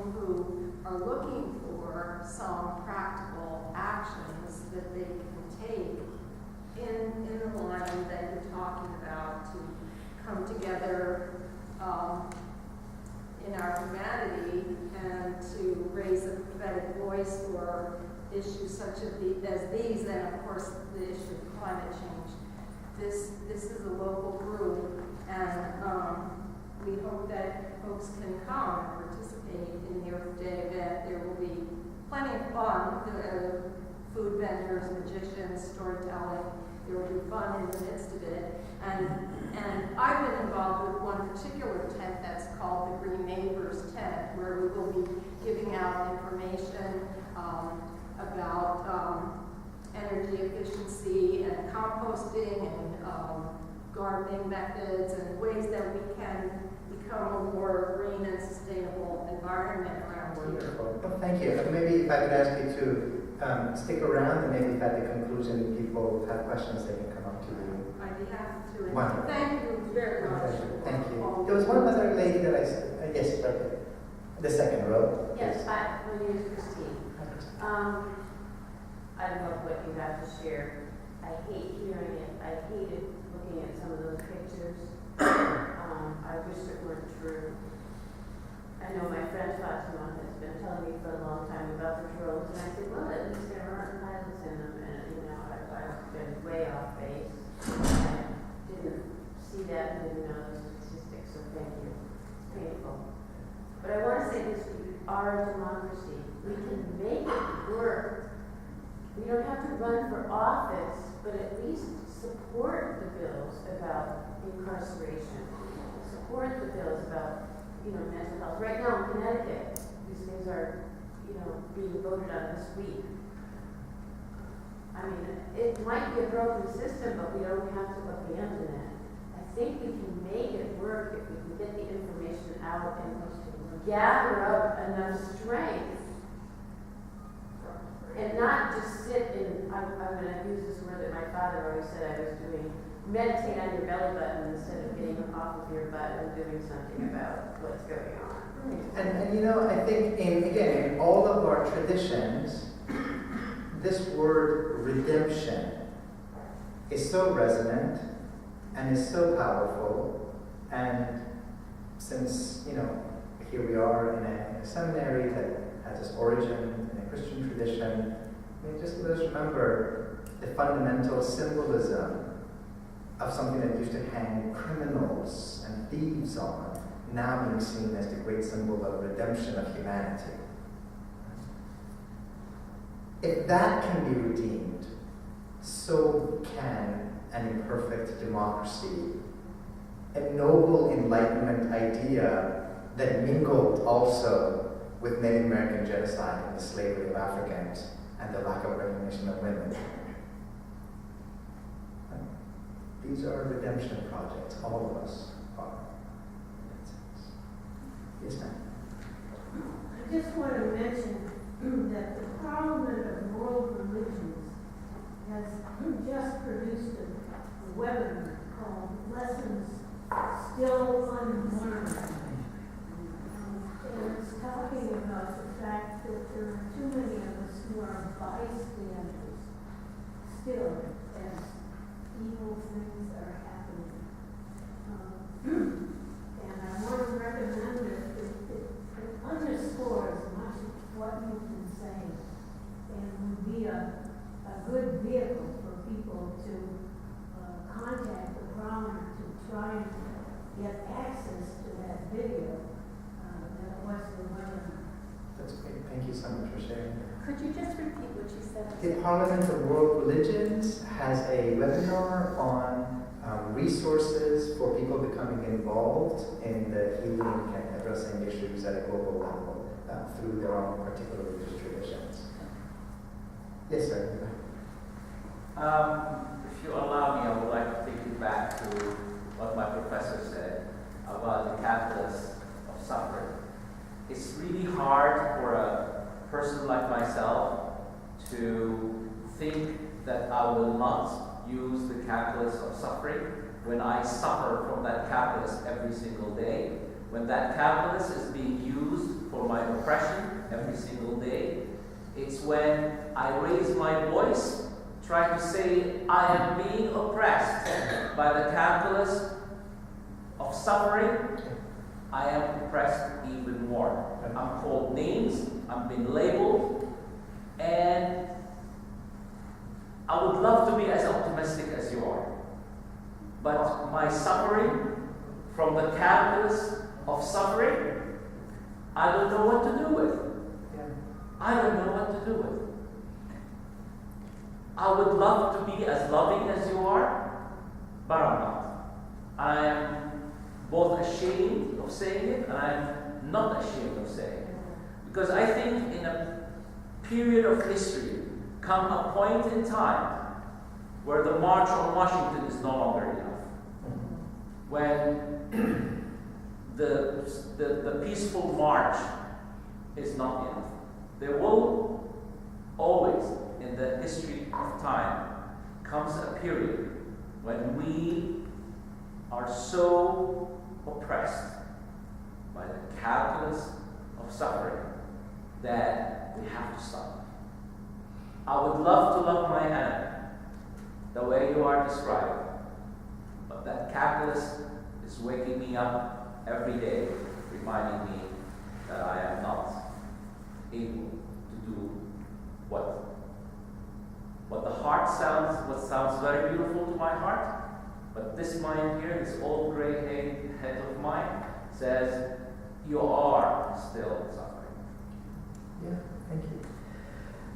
or issues such as these, and of course the issue of climate change. This is a local group, and we hope that folks can come and participate in the Earth Day event. There will be plenty of fun, food vendors, magicians, storytelling. There will be fun in the midst of it. And I've been involved with one particular tent that's called the Green Neighbors Tent, where we will be giving out information about energy efficiency and composting and gardening methods and ways that we can become a more green and sustainable environment around here. Wonderful. Well, thank you. Maybe if I could ask you to stick around, and maybe at the conclusion, people have questions, they can come up to you. I'd be happy to. Wonderful. Thank you very much. Thank you. There was one other lady that I said, yes, right there. The second row. Yes, hi, my name is Christine. I love what you have to share. I hate hearing it. I hated looking at some of those pictures. I wish it weren't true. I know my friend Fatima has been telling me for a long time about the drones, and I said, well, at least there aren't pilots in them, and I've been way off base. I didn't see that and didn't know the statistics, so thank you. It's painful. But I want to say this, we are a democracy. We can make it work. We don't have to run for office, but at least support the bills about incarceration. Support the bills about, mental health. Right now in Connecticut, these things are, being voted on this week. I mean, it might be a broken system, but we don't have to abandon it. I think we can make it work if we can get the information out and gather up enough strength and not just sit in, I'm going to use this word that my father always said I was doing, meditate on your belly button instead of getting off of your butt and doing something about what's going on. And I think in all of our traditions, this word redemption is so resonant and is so powerful. And since, here we are in a seminary that has its origin in a Christian tradition, just let us remember the fundamental symbolism of something that used to hang criminals and thieves on, now being seen as the great symbol of redemption of humanity. If that can be redeemed, so can an imperfect democracy, a noble Enlightenment idea that mingled also with Native American genocide and the slavery of Africans and the lack of recognition of women. These are redemption projects, all of us are. Yes, ma'am. I just want to mention that the Parliament of World Religions has just produced a webinar called Lessons Still Unlearned. And it's talking about the fact that there are too many of us who are bystanders still as evil things are happening. And I want to recommend that it underscores much of what you've been saying and would be a good vehicle for people to contact the prominent to try and get access to that video that was the webinar. That's great. Thank you so much for sharing. Could you just repeat what you said? The Parliament of World Religions has a webinar on resources for people becoming involved in the healing and addressing issues at a global level through their own particular religious traditions. Yes, sir. If you allow me, I would like to take you back to what my professor said about the catalyst of suffering. It's really hard for a person like myself to think that I will not use the catalyst of suffering when I suffer from that catalyst every single day. When that catalyst is being used for my oppression every single day, it's when I raise my voice, try to say I am being oppressed by the catalyst of suffering, I am oppressed even more. I'm called names, I'm being labeled, And I would love to be as optimistic as you are. But my suffering, from the calculus of suffering, I don't know what to do with. I don't know what to do with. I would love to be as loving as you are, but I'm not. I am both ashamed of saying it, and I'm not ashamed of saying it. Because I think in a period of history, come a point in time where the March on Washington is no longer enough. When the peaceful march is not enough. There will always, in the history of time, comes a period when we are so oppressed by the calculus of suffering that we have to stop. I would love to love my enemy the way you are describing, but that calculus is waking me up every day, reminding me that I am not able to do what what sounds very beautiful to my heart, but this mind here, this old gray head of mine, says you are still suffering. Yeah, thank you.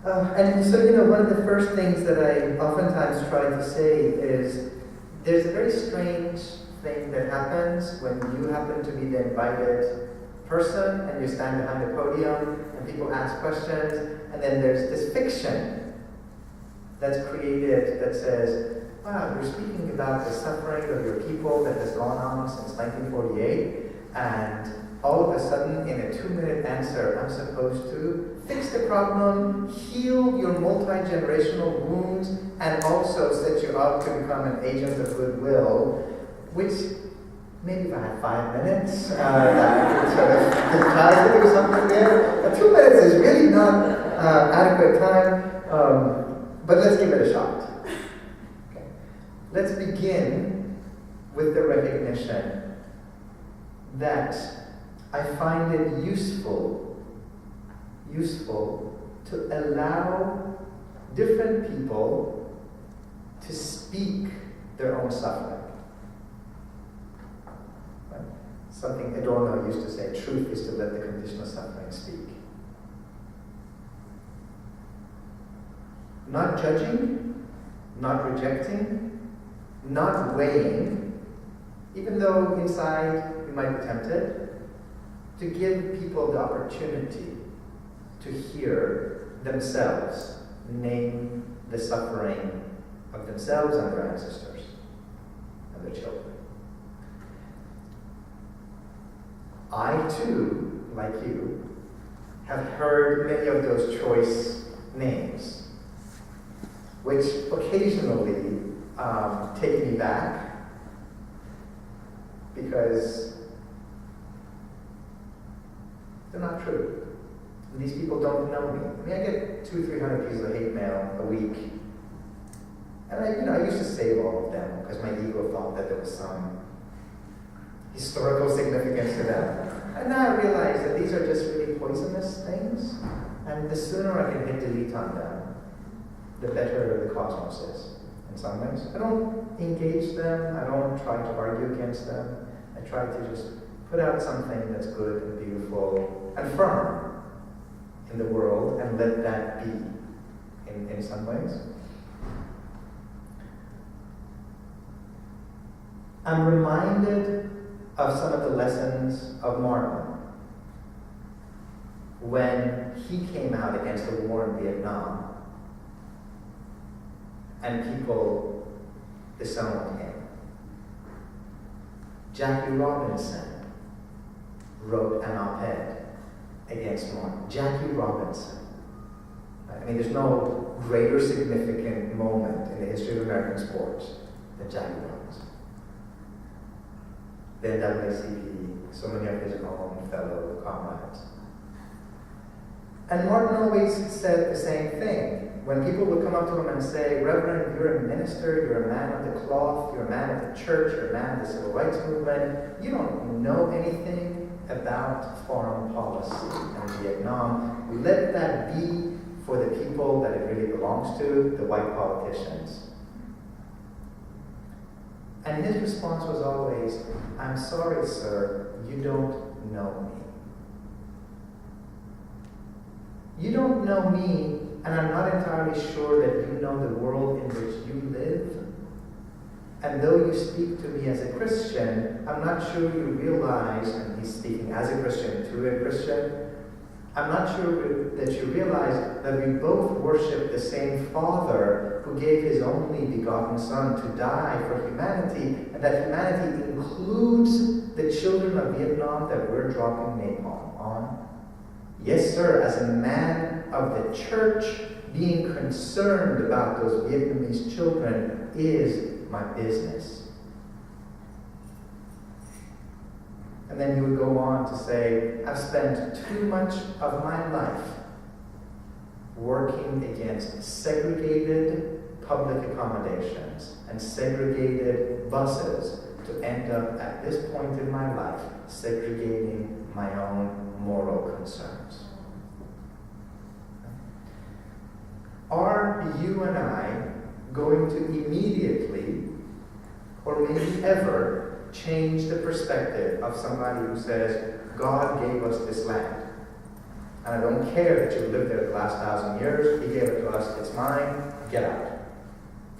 And so, one of the first things that I oftentimes try to say is there's a very strange thing that happens when you happen to be the invited person and you stand behind the podium and people ask questions, and then there's this fiction that's created that says, wow, you're speaking about the suffering of your people that has gone on since 1948, and all of a sudden, in a 2-minute answer, I'm supposed to fix the problem, heal your multi-generational wounds, and also set you up to become an agent of goodwill, which maybe if I had 5 minutes, I could sort of try to do something there. But 2 minutes is really not adequate time, but let's give it a shot. Okay. Let's begin with the recognition that I find it useful to allow different people to speak their own suffering. Right? Something Adorno used to say, truth is to let the condition of suffering speak. Not judging, not rejecting, not weighing, even though inside we might be tempted, to give people the opportunity to hear themselves name the suffering of themselves and their ancestors and their children. I too, like you, have heard many of those choice names, which occasionally take me back because they're not true. And these people don't know me. I mean, I get 200-300 pieces of hate mail a week. And I used to save all of them because my ego thought that there was some historical significance to them. And now I realize that these are just really poisonous things. And the sooner I can hit delete on them, the better the cosmos is, in some ways. I don't engage them. I don't try to argue against them. I try to just put out something that's good and beautiful and firm in the world and let that be in some ways. I'm reminded of some of the lessons of Martin when he came out against the war in Vietnam and people disowned him. Jackie Robinson wrote an op-ed against Martin. Jackie Robinson. I mean, there's no greater significant moment in the history of American sports than Jackie Robinson. The NAACP, so many of his own fellow comrades. And Martin always said the same thing. When people would come up to him and say, Reverend, you're a minister, you're a man of the cloth, you're a man of the church, you're a man of the civil rights movement, you don't know anything about foreign policy and Vietnam. Let that be for the people that it really belongs to, the white politicians. And his response was always, I'm sorry, sir, you don't know me. You don't know me, and I'm not entirely sure that you know the world in which you live. And though you speak to me as a Christian, I'm not sure you realize, and he's speaking as a Christian to a Christian, I'm not sure that you realize that we both worship the same Father who gave his only begotten Son to die for humanity, and that humanity includes the children of Vietnam that we're dropping napalm on. Yes, sir, as a man of the church, being concerned about those Vietnamese children is my business. And then he would go on to say, I've spent too much of my life working against segregated public accommodations and segregated buses to end up at this point in my life segregating my own moral concerns. Are you and I going to immediately, or maybe ever, change the perspective of somebody who says, God gave us this land, and I don't care that you've lived there the last 1,000 years, he gave it to us, it's mine, get out.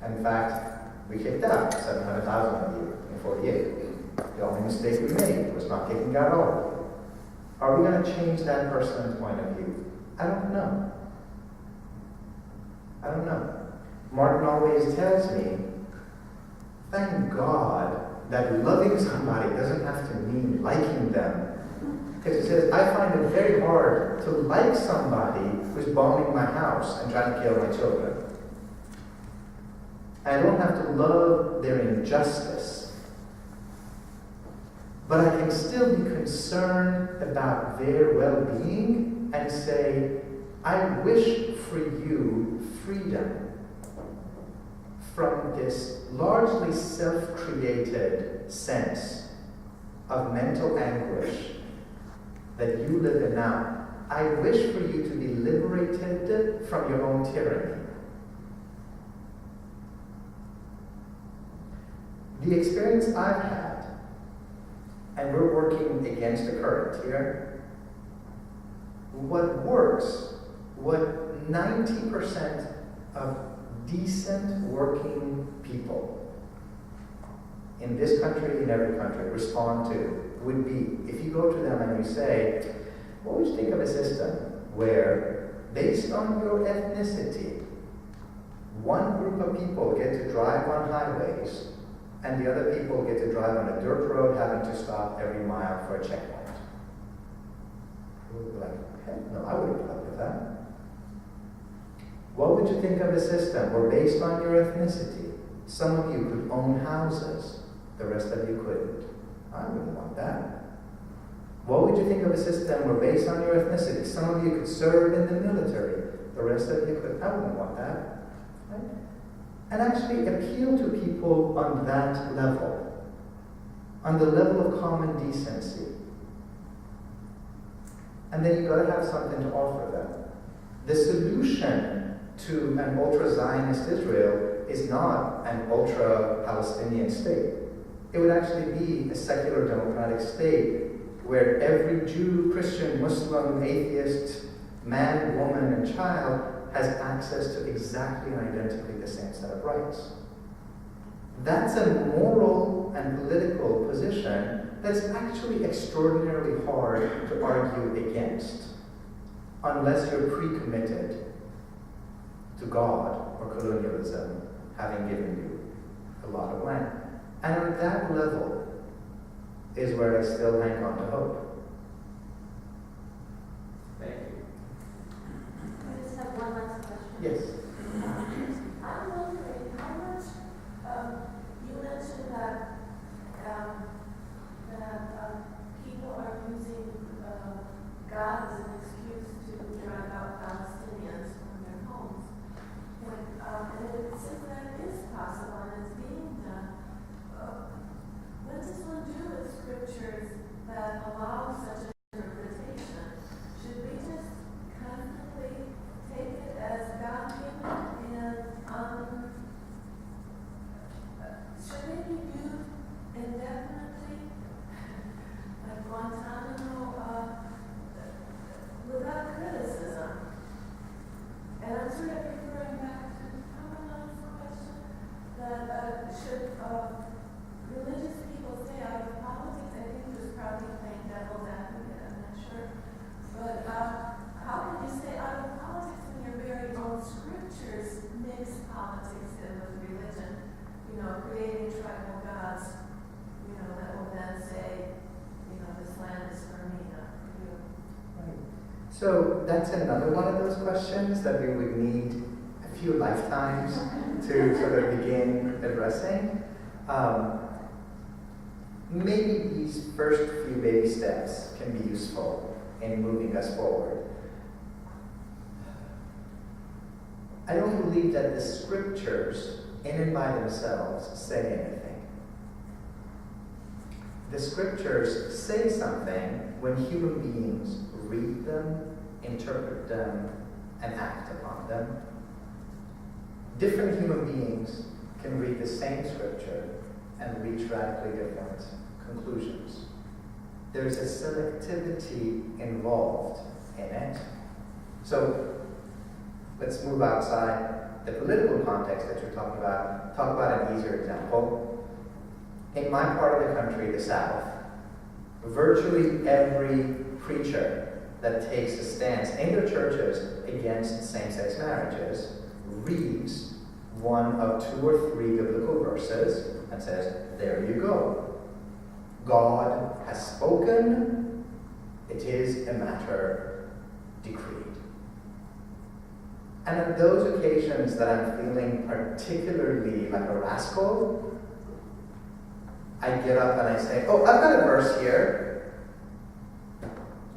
And in fact, we kicked out 700,000 of you in 48. The only mistake we made was not kicking out all of you. Are we going to change that person's point of view? I don't know. I don't know. Martin always tells me, thank God that loving somebody doesn't have to mean liking them. Because he says, I find it very hard to like somebody who's bombing my house and trying to kill my children. I don't have to love their injustice. But I can still be concerned about their well-being and say, I wish for you freedom from this largely self-created sense of mental anguish that you live in now. I wish for you to be liberated from your own tyranny. The experience I've had, and we're working against the current here, what works, what 90% of decent working people in this country, in every country, respond to would be, if you go to them and you say, what would you think of a system where, based on your ethnicity, one group of people get to drive on highways and the other people get to drive on a dirt road having to stop every mile for a checkpoint? People would be like, heck no, I wouldn't put up with that. What would you think of a system where, based on your ethnicity, some of you could own houses, the rest of you couldn't? I wouldn't want that. What would you think of a system where, based on your ethnicity, some of you could serve in the military, the rest of you couldn't? I wouldn't want that. Right? And actually appeal to people on that level, on the level of common decency. And then you've got to have something to offer them. The solution to an ultra-Zionist Israel is not an ultra-Palestinian state. It would actually be a secular democratic state where every Jew, Christian, Muslim, atheist, man, woman, and child has access to exactly and identically the same set of rights. That's a moral and political position that's actually extraordinarily hard to argue against unless you're pre-committed to God or colonialism having given you a lot of land. And at that level is where I still hang on to hope. Thank you. I just have one last question. Yes. I'm wondering how much you mentioned that people are using God as an excuse to drive out Palestinians from their homes. And since that is possible and it's being done, what does one do with scriptures that allow such an interpretation? Should we just constantly take it many tribal gods, that will then say, this land is for me, not for you. Right. So that's another one of those questions that we would need a few lifetimes to sort of begin addressing. Maybe these first few baby steps can be useful in moving us forward. I don't believe that the scriptures, in and by themselves, say anything. The scriptures say something when human beings read them, interpret them, and act upon them. Different human beings can read the same scripture and reach radically different conclusions. There's a selectivity involved in it. So let's move outside the political context that you're talking about. Talk about an easier example. In my part of the country, the South, virtually every preacher that takes a stance in their churches against same-sex marriages reads one of 2 or 3 biblical verses and says, there you go. God has spoken. It is a matter decreed. And on those occasions that I'm feeling particularly like a rascal, I get up and I say, I've got a verse here.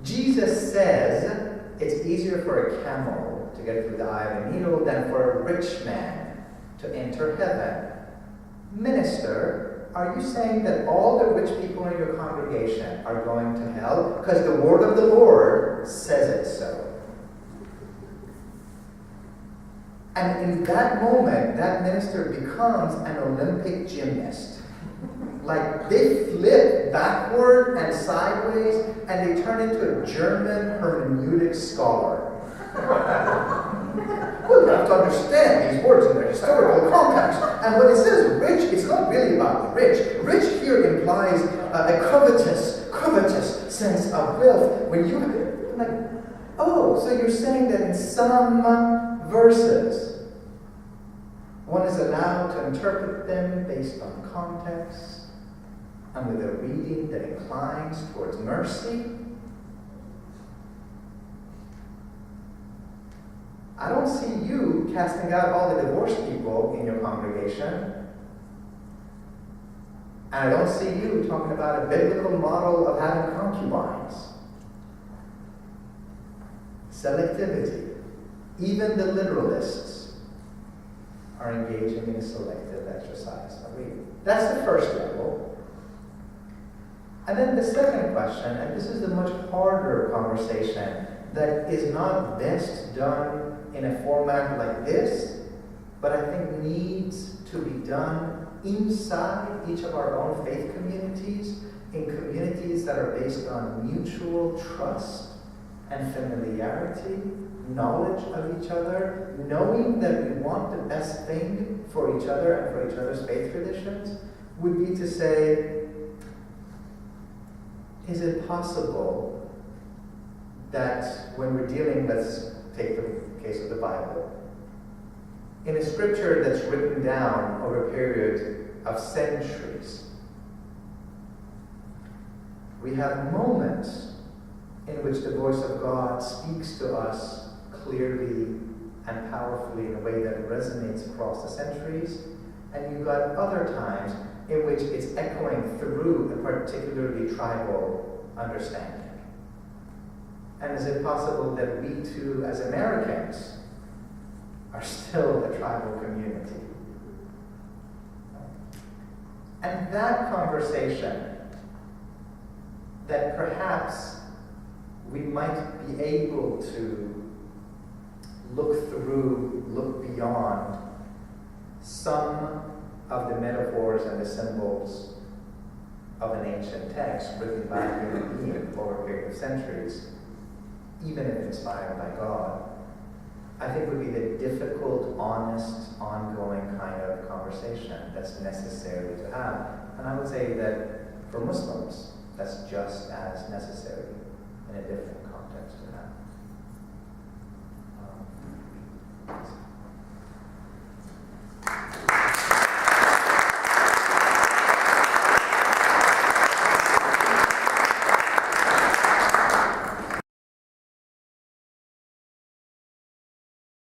Jesus says it's easier for a camel to get through the eye of a needle than for a rich man to enter heaven. Minister, are you saying that all the rich people in your congregation are going to hell? Because the word of the Lord says it so. And in that moment, that minister becomes an Olympic gymnast. Like, they flip backward and sideways, and they turn into a German hermeneutic scholar. Well, you have to understand these words in their historical context. And when it says rich, it's not really about the rich. Rich here implies a covetous sense of wealth. When you, so you're saying that in some verses, one is allowed to interpret them based on context, and with a reading that inclines towards mercy. I don't see you casting out all the divorced people in your congregation. And I don't see you talking about a biblical model of having concubines. Selectivity. Even the literalists are engaging in a selective exercise of reading. That's the first level. And then the second question, and this is the much harder conversation that is not best done in a format like this, but I think needs to be done inside each of our own faith communities, in communities that are based on mutual trust and familiarity, knowledge of each other, knowing that we want the best thing for each other and for each other's faith traditions, would be to say, is it possible that when we're dealing, let's take the case of the Bible, in a scripture that's written down over a period of centuries, we have moments in which the voice of God speaks to us clearly and powerfully in a way that resonates across the centuries, and you've got other times in which it's echoing through a particularly tribal understanding. And is it possible that we too, as Americans, are still a tribal community? And that conversation, that perhaps we might be able to look beyond some of the metaphors and the symbols of an ancient text written by a human being over a period of centuries, even if inspired by God, I think would be the difficult, honest, ongoing kind of conversation that's necessary to have. And I would say that for Muslims, that's just as necessary in a different context to have.